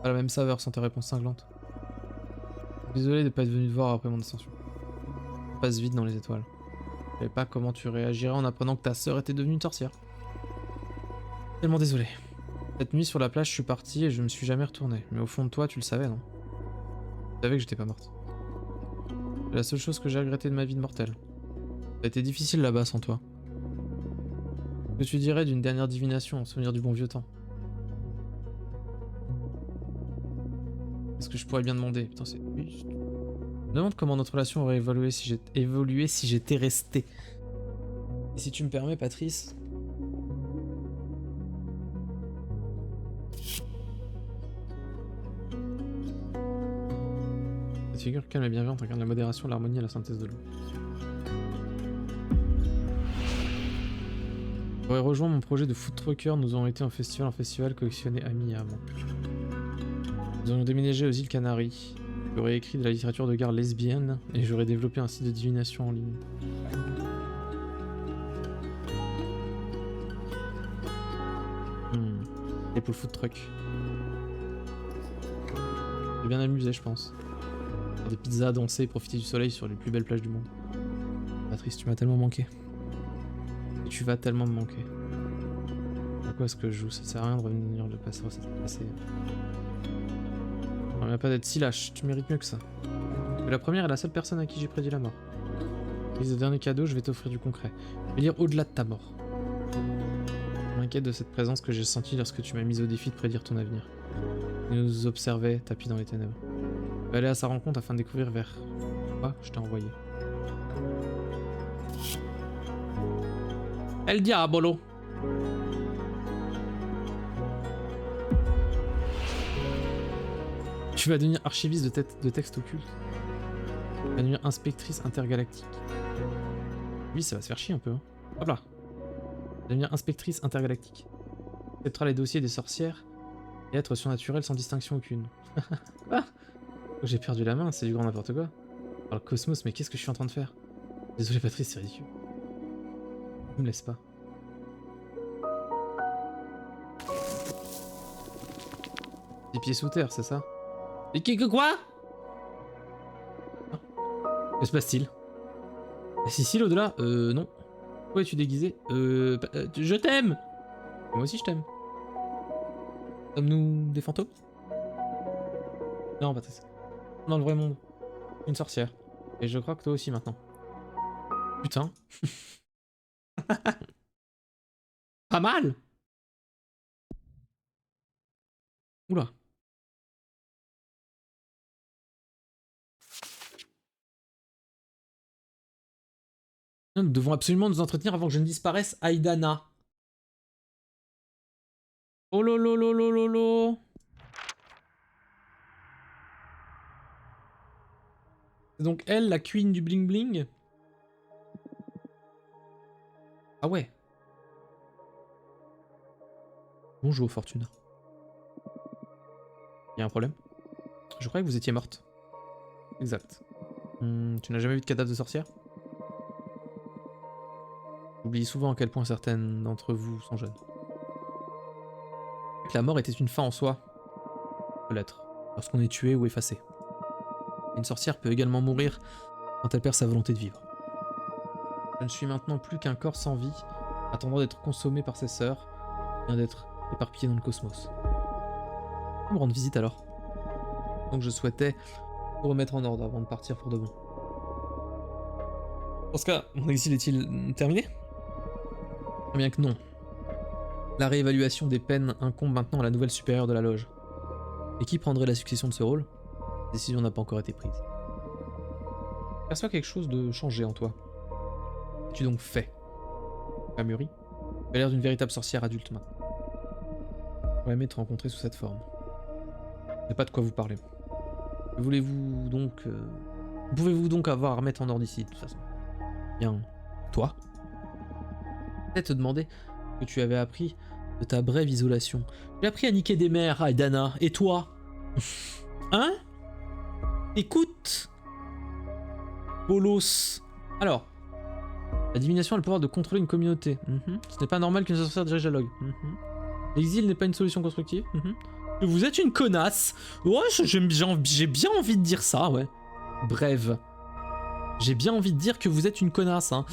Pas la même saveur sans tes réponses cinglantes. Désolé de ne pas être venu te voir après mon ascension. On passe vite dans les étoiles. Je savais pas comment tu réagirais en apprenant que ta sœur était devenue une sorcière. Tellement désolé. Cette nuit sur la plage, je suis parti et je me suis jamais retourné. Mais au fond de toi, tu le savais, non? Tu savais que j'étais pas morte. C'est la seule chose que j'ai regretté de ma vie de mortelle. Ça a été difficile là-bas sans toi. Que tu dirais d'une dernière divination en souvenir du bon vieux temps? Est-ce que je pourrais bien demander? Putain, c'est... Je me demande comment notre relation aurait évolué si j'étais resté. Et si tu me permets, Patrice... Cette figure calme et bienveillante incarne la modération, l'harmonie et la synthèse de l'eau. J'aurais rejoint mon projet de food trucker, nous aurions été en festival, collectionné amis et amants. Nous aurions déménagé aux îles Canaries. J'aurais écrit de la littérature de gare lesbienne et j'aurais développé un site de divination en ligne. Et pour le food truck. J'ai bien amusé, je pense. Faire des pizzas, danser, profiter du soleil sur les plus belles plages du monde. Patrice, tu m'as tellement manqué. Et tu vas tellement me manquer. À quoi est-ce que je joue? Ça sert à rien de revenir le passé. On ne pas d'être si lâche, tu mérites mieux que ça. Mais la première est la seule personne à qui j'ai prédit la mort. Et ce dernier cadeau, je vais t'offrir du concret. Je vais lire au-delà de ta mort. Je m'inquiète de cette présence que j'ai sentie lorsque tu m'as mise au défi de prédire ton avenir. Il nous observait, tapis dans les ténèbres. Je vais aller à sa rencontre afin de découvrir vers quoi je t'ai envoyé. El Diabolo. Tu vas devenir archiviste de textes occultes. Tu vas devenir inspectrice intergalactique. Oui, ça va se faire chier un peu. Hein. Hop là. Tu vas devenir inspectrice intergalactique. Tu accepteras les dossiers des sorcières et être surnaturel sans distinction aucune. Quoi? J'ai perdu la main, c'est du grand n'importe quoi. Alors, le cosmos, mais qu'est-ce que je suis en train de faire? Désolé Patrice, c'est ridicule. Ne me laisse pas. Des pieds sous terre, c'est ça? Et quoi? Que se passe-t-il? Sicile au-delà? Non. Pourquoi es-tu déguisé? Je t'aime! Moi aussi je t'aime. Sommes-nous des fantômes? Non, Patrice. Dans le vrai monde. Une sorcière. Et je crois que toi aussi maintenant. Putain. Pas mal! Oula. Nous devons absolument nous entretenir avant que je ne disparaisse, Aidana. Oh lolo lolo lolo. C'est donc elle, la queen du bling bling. Ah ouais. Bonjour Fortuna. Y a un problème? Je croyais que vous étiez morte. Exact. Tu n'as jamais vu de cadavre de sorcière? J'oublie souvent à quel point certaines d'entre vous sont jeunes. La mort était une fin en soi. Peut l'être. Lorsqu'on est tué ou effacé. Une sorcière peut également mourir quand elle perd sa volonté de vivre. Je ne suis maintenant plus qu'un corps sans vie, attendant d'être consommé par ses sœurs, bien d'être éparpillé dans le cosmos. On me rendre visite alors. Donc je souhaitais tout remettre en ordre avant de partir pour de bon. Dans ce cas, mon exil est-il terminé? Eh bien que non. La réévaluation des peines incombe maintenant à la nouvelle supérieure de la loge. Et qui prendrait la succession de ce rôle? La décision n'a pas encore été prise. Je perçois quelque chose de changé en toi. Qu'as-tu donc fait? Tu as mûri? Tu as l'air d'une véritable sorcière adulte maintenant. J'aurais aimé te rencontrer sous cette forme. Je sais pas de quoi vous parlez. Que voulez-vous donc... Pouvez-vous donc avoir à remettre en ordre ici, de toute façon? Bien, toi? Peut-être te demander ce que tu avais appris de ta brève isolation. J'ai appris à niquer des mères, Aidana. Et toi? Hein? Écoute, Bolos. Alors, la divination a le pouvoir de contrôler une communauté. Ce n'est pas normal qu'une sorcière dirige la log. L'exil n'est pas une solution constructive. Que vous êtes une connasse. Ouais, j'ai bien envie de dire ça, ouais. Bref. J'ai bien envie de dire que vous êtes une connasse. Hein.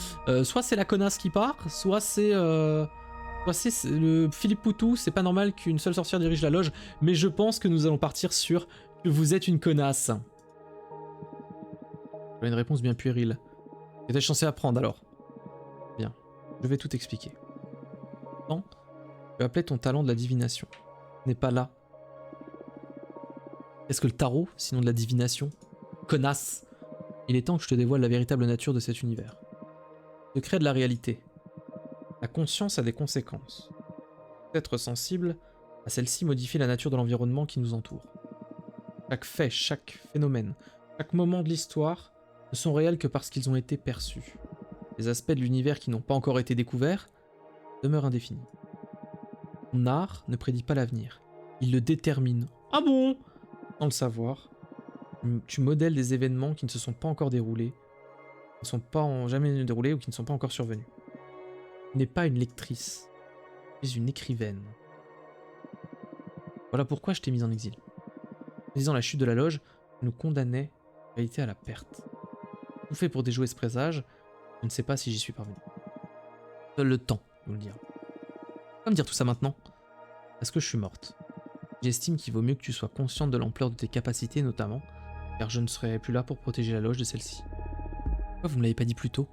Soit c'est la connasse qui part, soit c'est le Philippe Poutou. C'est pas normal qu'une seule sorcière dirige la loge, mais je pense que nous allons partir sur que vous êtes une connasse. Une réponse bien puérile. Qu'étais-je censé apprendre alors? Bien, je vais tout expliquer. Non, tu appelais ton talent de la divination. Ce n'est pas là. Qu'est-ce que le tarot, sinon de la divination? Connasse! Il est temps que je te dévoile la véritable nature de cet univers. Secret de la réalité. La conscience a des conséquences. Être sensible à celle-ci modifie la nature de l'environnement qui nous entoure. Chaque fait, chaque phénomène, chaque moment de l'histoire ne sont réels que parce qu'ils ont été perçus. Les aspects de l'univers qui n'ont pas encore été découverts demeurent indéfinis. Ton art ne prédit pas l'avenir, il le détermine. Ah bon? Sans le savoir, tu modèles des événements qui ne se sont pas encore déroulés, qui ne sont pas jamais déroulés ou qui ne sont pas encore survenus. Tu n'es pas une lectrice, tu es une écrivaine. Voilà pourquoi je t'ai mise en exil. En disant la chute de la loge nous condamnait en réalité à la perte. Tout fait pour déjouer ce présage, je ne sais pas si j'y suis parvenu. Seul le temps nous le dira. Pourquoi me dire tout ça maintenant? Parce que je suis morte. J'estime qu'il vaut mieux que tu sois consciente de l'ampleur de tes capacités notamment, car je ne serai plus là pour protéger la loge de celle-ci. Pourquoi vous ne me l'avez pas dit plus tôt?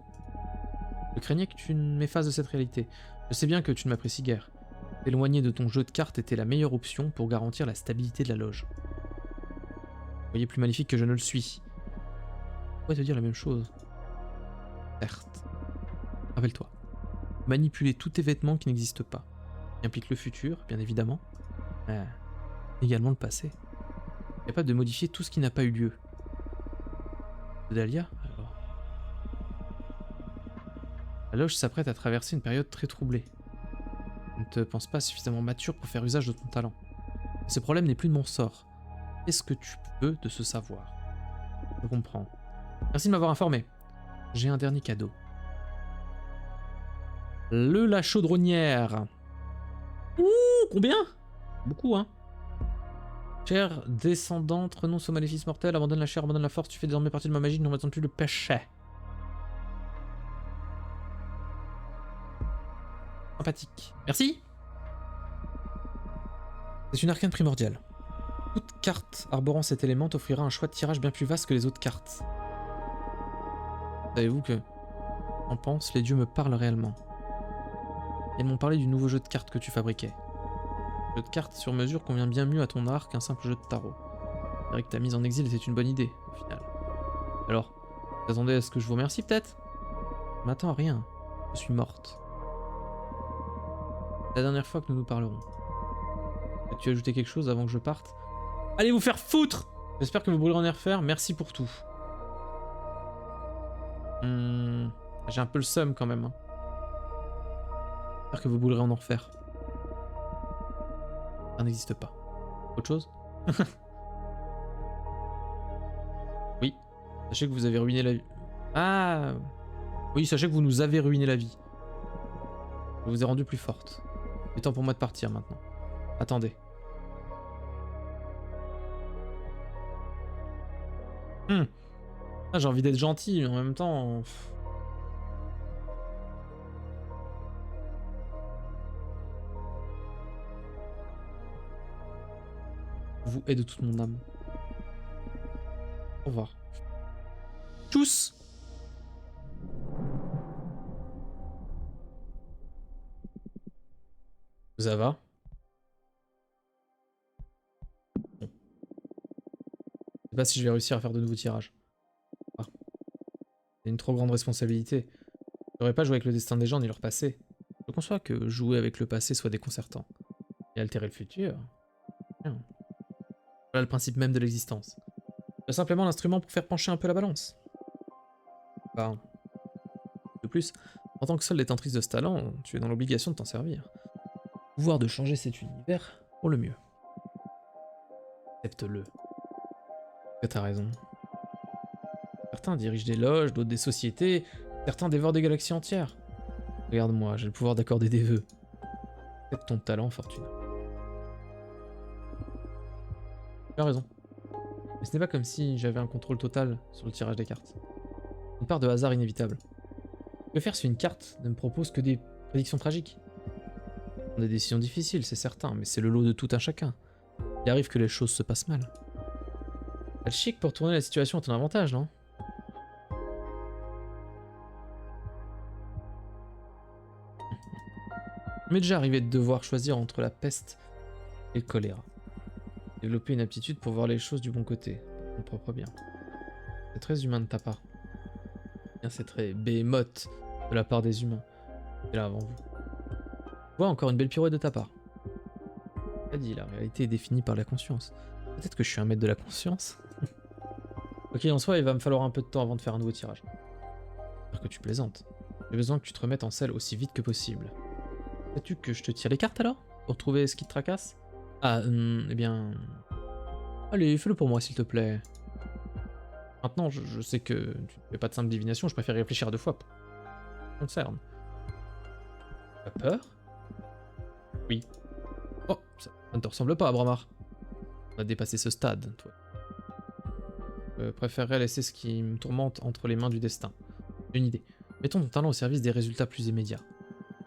Je craignais que tu ne m'effaces de cette réalité. Je sais bien que tu ne m'apprécies guère. T'éloigner de ton jeu de cartes était la meilleure option pour garantir la stabilité de la loge. Vous voyez plus maléfique que je ne le suis. Pourquoi te dire la même chose? Certes. Rappelle-toi. Manipuler tout événement qui n'existe pas. Qui implique le futur, bien évidemment. Mais également le passé. Capable de modifier tout ce qui n'a pas eu lieu. Dahlia, alors. La loge s'apprête à traverser une période très troublée. Je ne te pense pas suffisamment mature pour faire usage de ton talent. Mais ce problème n'est plus de mon sort. Qu'est-ce que tu peux de ce savoir? Je comprends. Merci de m'avoir informé. J'ai un dernier cadeau. La chaudronnière. Ouh, combien? Beaucoup, hein. Chère descendante, renonce au maléfice mortel, abandonne la chair, abandonne la force, tu fais désormais partie de ma magie, ne m'attends plus le péché. Sympathique. Merci. C'est une arcane primordiale. Toute carte arborant cet élément t'offrira un choix de tirage bien plus vaste que les autres cartes. Savez-vous que, en pense, les dieux me parlent réellement. Ils m'ont parlé du nouveau jeu de cartes que tu fabriquais. Le jeu de cartes sur mesure convient bien mieux à ton art qu'un simple jeu de tarot. C'est vrai que ta mise en exil était une bonne idée, au final. Alors, vous attendez à ce que je vous remercie peut-être? Je m'attends à rien. Je suis morte. C'est la dernière fois que nous nous parlerons. As-tu ajouté quelque chose avant que je parte? Allez vous faire foutre! J'espère que vous brûlerez en air faire. Merci pour tout. J'ai un peu le seum quand même. Hein. J'espère que vous brûlerez en enfer. Ça n'existe pas. Autre chose? Oui. Sachez que vous avez ruiné la vie. Ah! Oui, sachez que vous nous avez ruiné la vie. Je vous ai rendu plus forte. Il est temps pour moi de partir maintenant. Attendez. Ah, j'ai envie d'être gentil, mais en même temps... Je vous hais de toute mon âme. Au revoir. Tchuss! Ça va? Bon. Je sais pas si je vais réussir à faire de nouveaux tirages. Ah. C'est une trop grande responsabilité. J'aurais pas joué avec le destin des gens ni leur passé. Je conçois que jouer avec le passé soit déconcertant. Et altérer le futur... Bien. Voilà le principe même de l'existence. C'est simplement l'instrument pour faire pencher un peu la balance. Enfin, de plus, en tant que seule détentrice de ce talent, tu es dans l'obligation de t'en servir. Pouvoir de changer cet univers pour le mieux. Accepte-le. Que t'as raison. Certains dirigent des loges, d'autres des sociétés, certains dévorent des galaxies entières. Regarde-moi, j'ai le pouvoir d'accorder des vœux. Accepte ton talent, Fortuna. Tu as raison. Mais ce n'est pas comme si j'avais un contrôle total sur le tirage des cartes. Une part de hasard inévitable. Que faire si une carte ne me propose que des prédictions tragiques? Des décisions difficiles, c'est certain, mais c'est le lot de tout un chacun. Il arrive que les choses se passent mal. T'as le chic pour tourner la situation à ton avantage, non? Il m'est déjà arrivé de devoir choisir entre la peste et le choléra. Développer une aptitude pour voir les choses du bon côté, pour mon propre bien. C'est très humain de ta part. Bien, c'est très behemoth de la part des humains. C'est là avant vous. Je vois encore une belle pirouette de ta part. T'as dit, la réalité est définie par la conscience. Peut-être que je suis un maître de la conscience. Ok, en soi, il va me falloir un peu de temps avant de faire un nouveau tirage. J'espère que tu plaisantes. J'ai besoin que tu te remettes en selle aussi vite que possible. Sais-tu que je te tire les cartes alors? Pour trouver ce qui te tracasse? Ah, eh bien... Allez, fais-le pour moi s'il te plaît. Maintenant, je sais que tu ne fais pas de simple divination, je préfère réfléchir à deux fois. Concerne. T'as peur? Oui. Oh, ça ne te ressemble pas, Bramar. On a dépassé ce stade, toi. Je préférerais laisser ce qui me tourmente entre les mains du destin. J'ai une idée. Mettons ton talent au service des résultats plus immédiats.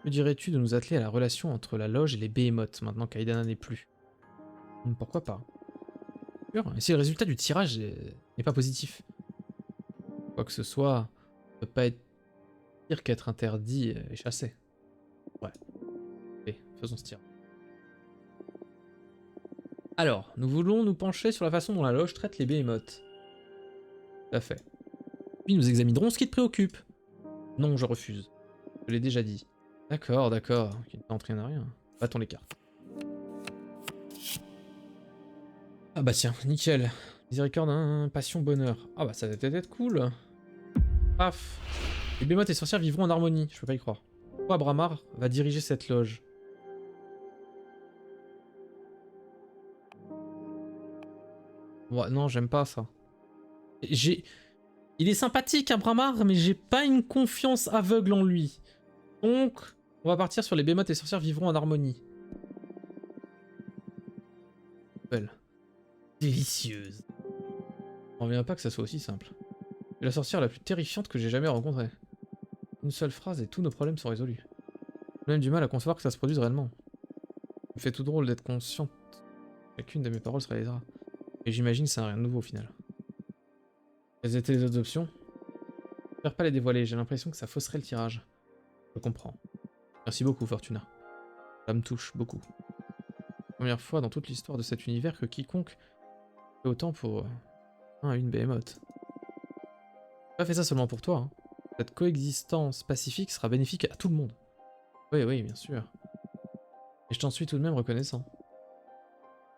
Que dirais-tu de nous atteler à la relation entre la loge et les behemoths, maintenant qu'Aidana n'est plus? Pourquoi pas? Sûr. Et si le résultat du tirage n'est pas positif? Quoi que ce soit, ne peut pas être pire qu'être interdit et chassé. Ouais. Allez, faisons ce tir. Alors, nous voulons nous pencher sur la façon dont la loge traite les behemoths. Tout à fait. Puis nous examinerons ce qui te préoccupe. Non, je refuse. Je l'ai déjà dit. D'accord, d'accord. Qui ne tente rien à rien. Battons les cartes. Ah bah tiens, nickel. Miséricorde, passion, bonheur. Ah bah ça va peut-être être cool. Paf. Les behemoths et sorcières vivront en harmonie, je peux pas y croire. Pourquoi Bramar va diriger cette loge? Ouais, non, j'aime pas ça. Il est sympathique, hein, Bramar, mais j'ai pas une confiance aveugle en lui. Donc, on va partir sur les behemoths et sorcières vivront en harmonie. Belle. Délicieuse. On revient pas que ça soit aussi simple. C'est la sorcière la plus terrifiante que j'ai jamais rencontrée. Une seule phrase et tous nos problèmes sont résolus. J'ai même du mal à concevoir que ça se produise réellement. Ça me fait tout drôle d'être consciente. Chacune de mes paroles se réalisera. Et j'imagine que ça n'a rien de nouveau au final. Quelles étaient les autres options? Je préfère pas les dévoiler, j'ai l'impression que ça fausserait le tirage. Je comprends. Merci beaucoup, Fortuna. Ça me touche beaucoup. Première fois dans toute l'histoire de cet univers que quiconque fait autant pour un à une behemoth. J'ai pas fait ça seulement pour toi. Hein. Cette coexistence pacifique sera bénéfique à tout le monde. Oui, oui, bien sûr. Et je t'en suis tout de même reconnaissant.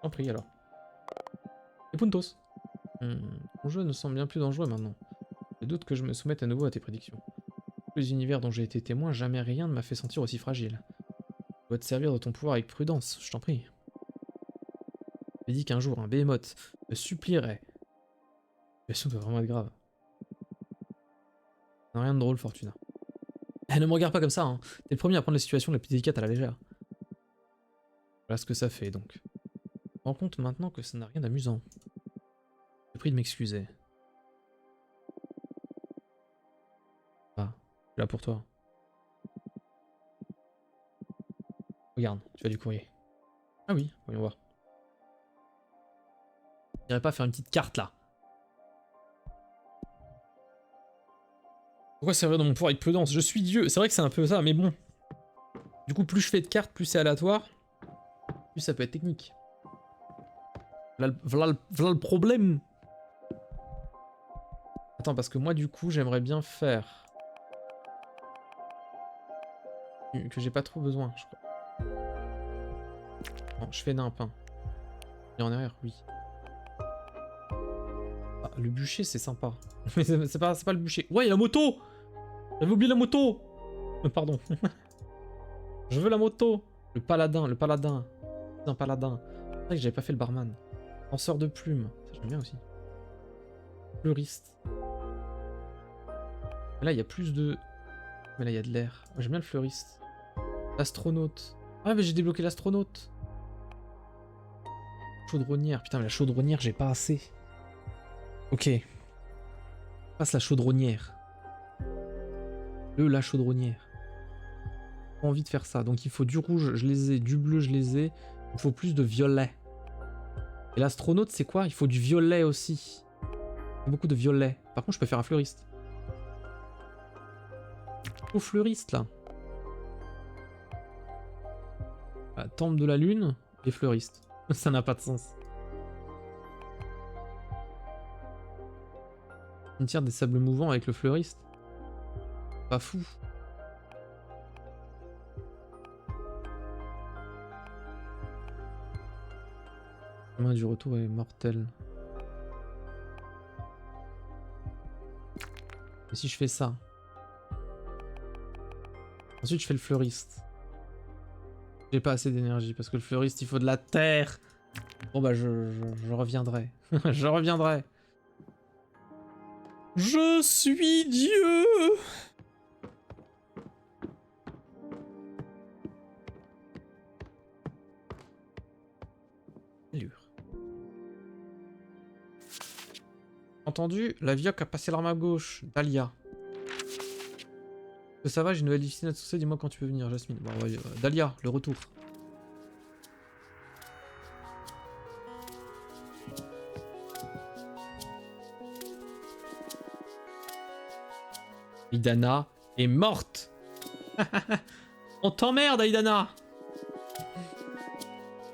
En prie alors. Et Puntos. Ton jeu ne semble bien plus dangereux maintenant. Je doute que je me soumette à nouveau à tes prédictions. Tous les univers dont j'ai été témoin, jamais rien ne m'a fait sentir aussi fragile. Tu dois te servir de ton pouvoir avec prudence, je t'en prie. J'ai dit qu'un jour, un behemoth me supplierait. La situation doit vraiment être grave. Rien de drôle, Fortuna. Ne me regarde pas comme ça, hein. T'es le premier à prendre les situations les plus délicates à la légère. Voilà ce que ça fait, donc. Je me rends compte maintenant que ça n'a rien d'amusant. J'ai pris de m'excuser. Ah, je suis là pour toi. Regarde, tu as du courrier. Ah oui, voyons voir. Je n'irais pas faire une petite carte là. Pourquoi servir de mon pouvoir avec prudence? Je suis Dieu. C'est vrai que c'est un peu ça, mais bon. Du coup, plus je fais de cartes, plus c'est aléatoire. Plus ça peut être technique. Voilà le problème. Attends, parce que moi, du coup, j'aimerais bien faire... que j'ai pas trop besoin, je crois. Non, je fais nimp. Hein. Et en arrière, oui. Ah, le bûcher, c'est sympa. Mais c'est pas le bûcher. Ouais, il y a la moto! J'avais oublié la moto! Pardon. Je veux la moto! Le paladin. C'est un paladin. C'est vrai que j'avais pas fait le barman. Lanceur de plumes. Ça, j'aime bien aussi. Fleuriste. Mais là, il y a plus de... Mais là, il y a de l'air. J'aime bien le fleuriste. L'astronaute. Ah, mais j'ai débloqué l'astronaute. Chaudronnière. Putain, mais la chaudronnière, j'ai pas assez. Ok. Passe la chaudronnière. La chaudronnière. J'ai pas envie de faire ça. Donc il faut du rouge, je les ai. Du bleu, je les ai. Il faut plus de violet. Et l'astronaute, c'est quoi? Il faut du violet aussi. Il faut beaucoup de violet. Par contre, je peux faire un fleuriste. Au fleuriste, là. La temple de la lune et fleuriste. Ça n'a pas de sens. Cimetière des sables mouvants avec le fleuriste. Pas fou. Chemin du retour est mortel. Et si je fais ça? Ensuite je fais le fleuriste. J'ai pas assez d'énergie parce que le fleuriste il faut de la terre. Bon bah je reviendrai. Je reviendrai. Je suis Dieu. Entendu, la Vioque a passé l'arme à gauche. Dahlia. Que ça va, j'ai une nouvelle difficile à te soucier, dis-moi quand tu peux venir, Jasmine. Bon, ouais, Dahlia, le retour. Aidana est morte. On t'emmerde, Aidana.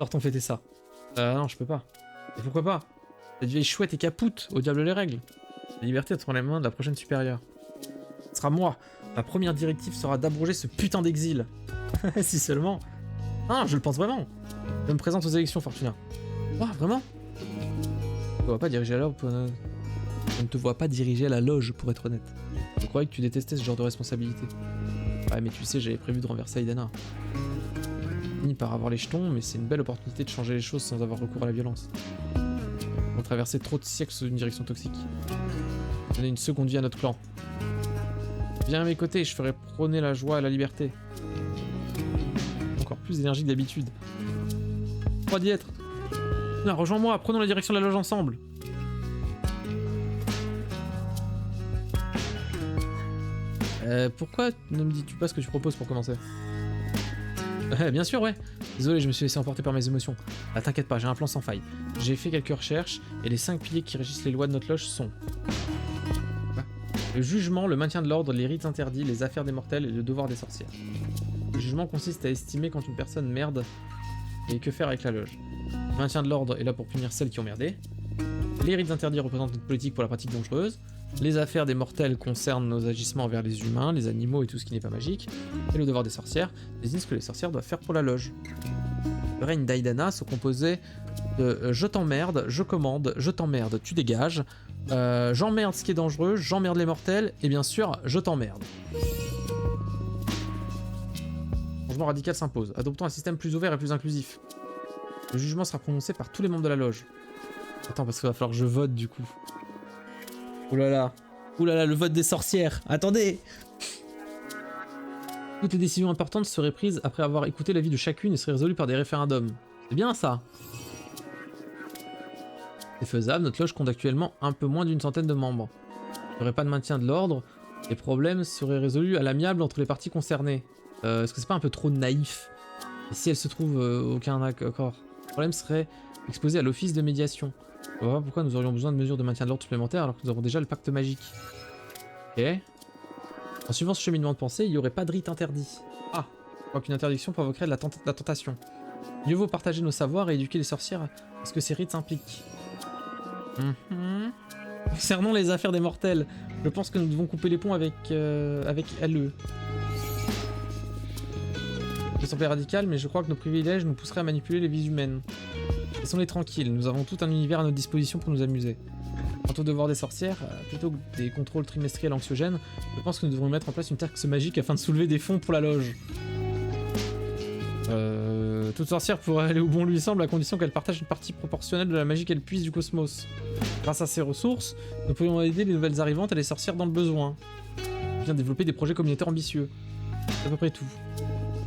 Sortons fêter ça. Non, je peux pas. Et pourquoi pas? Cette vieille chouette est capoute, au diable les règles. La liberté est entre les mains de la prochaine supérieure. Ce sera moi. Ma première directive sera d'abroger ce putain d'exil. Si seulement. Ah, je le pense vraiment. Je me présente aux élections, Fortuna. Ouah, vraiment? Je ne te vois pas diriger la loge pour... Je ne te vois pas diriger la loge, pour être honnête. Je croyais que tu détestais ce genre de responsabilité. Ouais, mais tu sais, j'avais prévu de renverser Aidana. J'ai fini par avoir les jetons, mais c'est une belle opportunité de changer les choses sans avoir recours à la violence. On a traversé trop de siècles sous une direction toxique. Donner une seconde vie à notre clan. Viens à mes côtés, je ferai prôner la joie et la liberté. Encore plus d'énergie que d'habitude. Crois d'y être. Non, rejoins-moi, prenons la direction de la loge ensemble. Pourquoi ne me dis-tu pas ce que tu proposes pour commencer? Bien sûr, ouais. Désolé, je me suis laissé emporter par mes émotions. Ah, t'inquiète pas, j'ai un plan sans faille. J'ai fait quelques recherches, et les 5 piliers qui régissent les lois de notre loge sont... Le jugement, le maintien de l'ordre, les rites interdits, les affaires des mortels et le devoir des sorcières. Le jugement consiste à estimer quand une personne merde et que faire avec la loge. Le maintien de l'ordre est là pour punir celles qui ont merdé. Les rites interdits représentent notre politique pour la pratique dangereuse. Les affaires des mortels concernent nos agissements envers les humains, les animaux et tout ce qui n'est pas magique. Et le devoir des sorcières désigne ce que les sorcières doivent faire pour la loge. Le règne d'Aidana se composait de je t'emmerde, je commande, je t'emmerde, tu dégages, j'emmerde ce qui est dangereux, j'emmerde les mortels, et bien sûr, je t'emmerde. changement radical s'impose. Adoptons un système plus ouvert et plus inclusif. Le jugement sera prononcé par tous les membres de la loge. Attends, parce qu'il va falloir que je vote du coup. Oh là là. Ouh là là, le vote des sorcières. Attendez. Toutes les décisions importantes seraient prises après avoir écouté l'avis de chacune et seraient résolues par des référendums. C'est bien ça. C'est faisable, notre loge compte actuellement un peu moins d'une centaine de membres. Il n'y aurait pas de maintien de l'ordre, les problèmes seraient résolus à l'amiable entre les parties concernées. Est-ce que c'est pas un peu trop naïf? Et si elle se trouve aucun accord? Le problème serait exposé à l'office de médiation. On va voir pourquoi nous aurions besoin de mesures de maintien de l'ordre supplémentaires alors que nous avons déjà le pacte magique. Ok. En suivant ce cheminement de pensée, il n'y aurait pas de rite interdit. Ah, je crois qu'une interdiction provoquerait de la tentation. Mieux vaut partager nos savoirs et éduquer les sorcières à ce que ces rites impliquent. Concernant les affaires des mortels, je pense que nous devons couper les ponts avec LE. Je semblais radical, mais je crois que nos privilèges nous pousseraient à manipuler les vies humaines. Laissons-les tranquilles, nous avons tout un univers à notre disposition pour nous amuser. Quant au devoir des sorcières, plutôt que des contrôles trimestriels anxiogènes, je pense que nous devons mettre en place une taxe magique afin de soulever des fonds pour la loge. Toute sorcière pourrait aller où bon lui semble à condition qu'elle partage une partie proportionnelle de la magie qu'elle puise du cosmos. Grâce à ces ressources, nous pourrions aider les nouvelles arrivantes et les sorcières dans le besoin. Bien développer des projets communautaires ambitieux. C'est à peu près tout.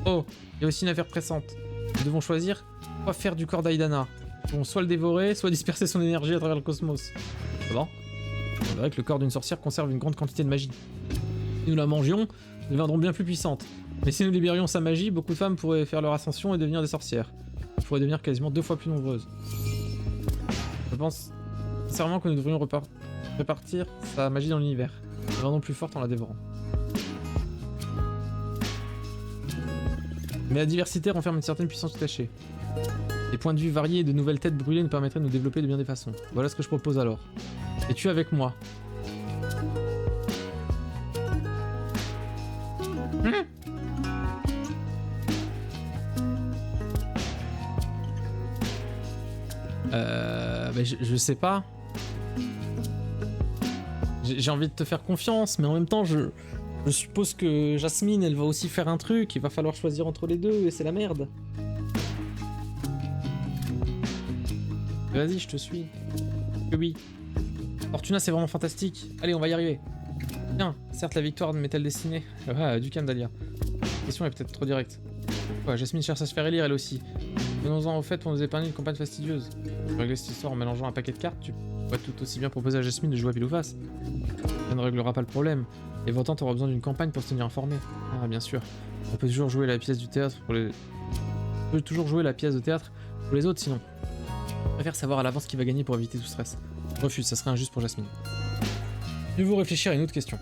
Oh, il y a aussi une affaire pressante. Nous devons choisir quoi faire du corps d'Aidana. Nous pouvons soit le dévorer, soit disperser son énergie à travers le cosmos. C'est bon. On dirait que le corps d'une sorcière conserve une grande quantité de magie. Si nous la mangions, nous deviendrons bien plus puissantes. Mais si nous libérions sa magie, beaucoup de femmes pourraient faire leur ascension et devenir des sorcières. Elles pourraient devenir quasiment 2 fois plus nombreuses. Je pense sincèrement que nous devrions répartir sa magie dans l'univers. La rendons plus forte en la dévorant. Mais la diversité renferme une certaine puissance cachée. Des points de vue variés et de nouvelles têtes brûlées nous permettraient de nous développer de bien des façons. Voilà ce que je propose alors. Es-tu avec moi? Bah je sais pas. J'ai envie de te faire confiance, mais en même temps, je suppose que Jasmine, elle va aussi faire un truc, il va falloir choisir entre les deux, et c'est la merde. Vas-y, je te suis. Que oui. Fortuna, c'est vraiment fantastique. Allez, on va y arriver. Bien, certes, la victoire m'est-elle destinée? Ah, du calme, Dahlia. La question est peut-être trop directe. Ouais, Jasmine cherche à se faire élire, elle aussi. Venons-en au fait pour nous épargner une campagne fastidieuse. Pour régler cette histoire en mélangeant un paquet de cartes, tu pourrais tout aussi bien proposer à Jasmine de jouer à pile ou face. Ça ne réglera pas le problème. Les votants auront besoin d'une campagne pour se tenir informés. Ah, bien sûr. On peut toujours jouer la pièce du théâtre pour les... On peut toujours jouer la pièce de théâtre pour les autres, sinon. Je préfère savoir à l'avance qui va gagner pour éviter tout stress. Je refuse, ça serait injuste pour Jasmine. Mieux vaut réfléchir à une autre question.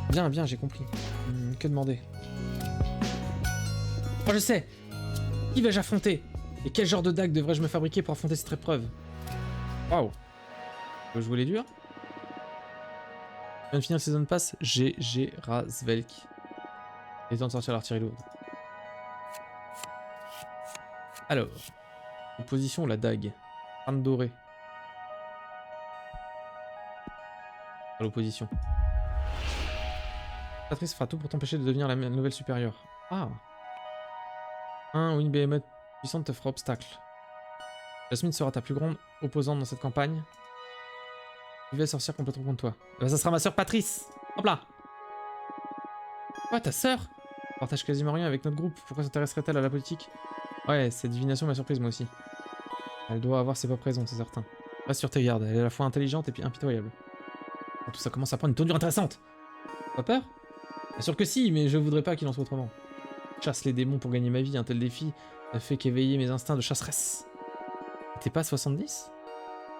Bien, bien, j'ai compris. Que demander? Oh, je sais! Qui vais-je affronter? Et quel genre de dague devrais-je me fabriquer pour affronter cette épreuve? Waouh! Je veux jouer les durs? Je viens de finir le Season Pass, GG Razvelk. Il est temps de sortir l'artillerie lourde. Alors, opposition, la dague. Crâne doré. À l'opposition. Patrice fera tout pour t'empêcher de devenir la nouvelle supérieure. Ah! Ou une behemoth puissante te fera obstacle. Jasmine sera ta plus grande opposante dans cette campagne. Tu vas sortir complètement contre toi. Bah, ça sera ma sœur Patrice. Hop là. Quoi, ta sœur? Partage quasiment rien avec notre groupe. Pourquoi s'intéresserait-elle à la politique? Ouais, cette divination m'a surprise moi aussi. Elle doit avoir ses propres raisons, c'est certain. Reste sur tes gardes, elle est à la fois intelligente et puis impitoyable. Tout ça commence à prendre une tournure intéressante. Pas peur? Bien sûr que si, mais je voudrais pas qu'il en soit autrement. Chasse les démons pour gagner ma vie, un tel défi ne fait qu'éveiller mes instincts de chasseresse. T'es pas 70?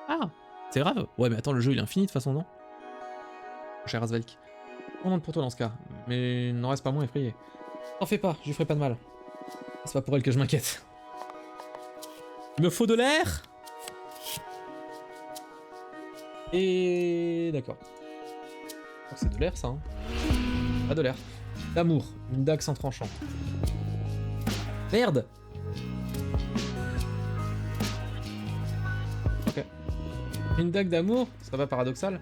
Ah, c'est grave. Ouais, mais attends, le jeu il est infini de toute façon, non? Cher Razvelk. Contente pour toi dans ce cas, mais n'en reste pas moins effrayé. T'en fais pas, je lui ferai pas de mal. C'est pas pour elle que je m'inquiète. Il me faut de l'air. Et... d'accord. Je crois que c'est de l'air ça, hein. Pas de l'air. D'amour, une dague sans tranchant. Merde! Ok. Une dague d'amour, ce serait pas paradoxal?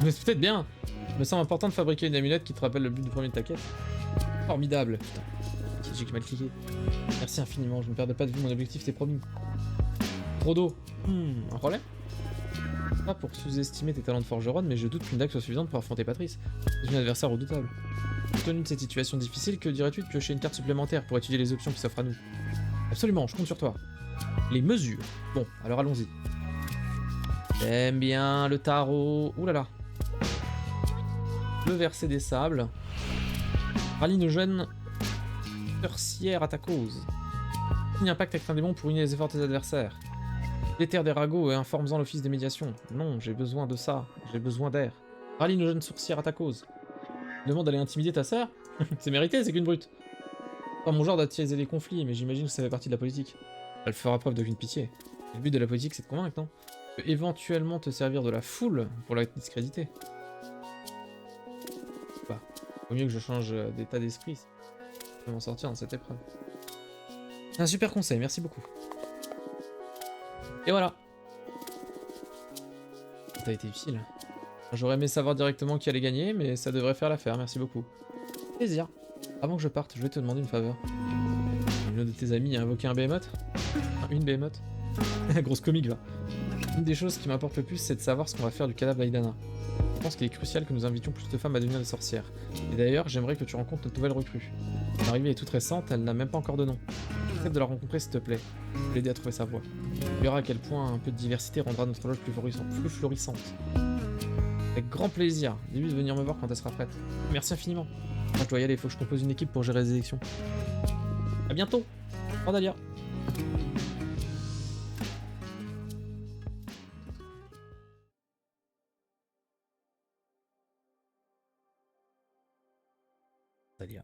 Mais c'est peut-être bien. Il me semble important de fabriquer une amulette qui te rappelle le but du premier de ta quête. Formidable, putain. J'ai mal cliqué. Merci infiniment, je ne perdrai pas de vue mon objectif, t'es promis. Trop d'eau. Un problème? Pas pour sous-estimer tes talents de forgeronne, mais je doute qu'une dague soit suffisante pour affronter Patrice. C'est une adversaire redoutable. Compte tenu de cette situation difficile, que dirais-tu de piocher une carte supplémentaire pour étudier les options qui s'offrent à nous? Absolument, je compte sur toi. Les mesures. Bon, alors allons-y. J'aime bien le tarot. Ouh là là. Le verset des sables. Rallie nos jeunes sorcières à ta cause. Signe un pacte avec un démon pour unir les efforts de tes adversaires. Déterre des ragots et informe-en l'office des médiations. Non, j'ai besoin de ça. J'ai besoin d'air. Rallie nos jeunes sorcières à ta cause. Demande d'aller intimider ta sœur? C'est mérité, c'est qu'une brute. Pas mon genre d'attiser les conflits, mais j'imagine que ça fait partie de la politique. Elle fera preuve d'aucune pitié. Le but de la politique, c'est de convaincre, non? Peut éventuellement te servir de la foule pour la discréditer. Bah, vaut mieux que je change d'état d'esprit si je peux m'en sortir dans cette épreuve. C'est un super conseil, merci beaucoup. Et voilà. Ça a été utile. J'aurais aimé savoir directement qui allait gagner, mais ça devrait faire l'affaire, merci beaucoup. Plaisir. Avant que je parte, je vais te demander une faveur. Une de tes amis a invoqué un behemoth? Une behemoth? Grosse comique, va. Une des choses qui m'importe le plus, c'est de savoir ce qu'on va faire du cadavre d'Aidana. Je pense qu'il est crucial que nous invitions plus de femmes à devenir des sorcières. Et d'ailleurs, j'aimerais que tu rencontres notre nouvelle recrue. Son arrivée est toute récente, elle n'a même pas encore de nom. Accepte de la rencontrer s'il te plaît. Je vais l'aider à trouver sa voie. Tu verras à quel point un peu de diversité rendra notre loge plus florissante. Avec grand plaisir. Dis-lui de venir me voir quand elle sera prête. Merci infiniment. Moi, je dois y aller, il faut que je compose une équipe pour gérer les élections. A bientôt. Au revoir Dahlia. Dahlia.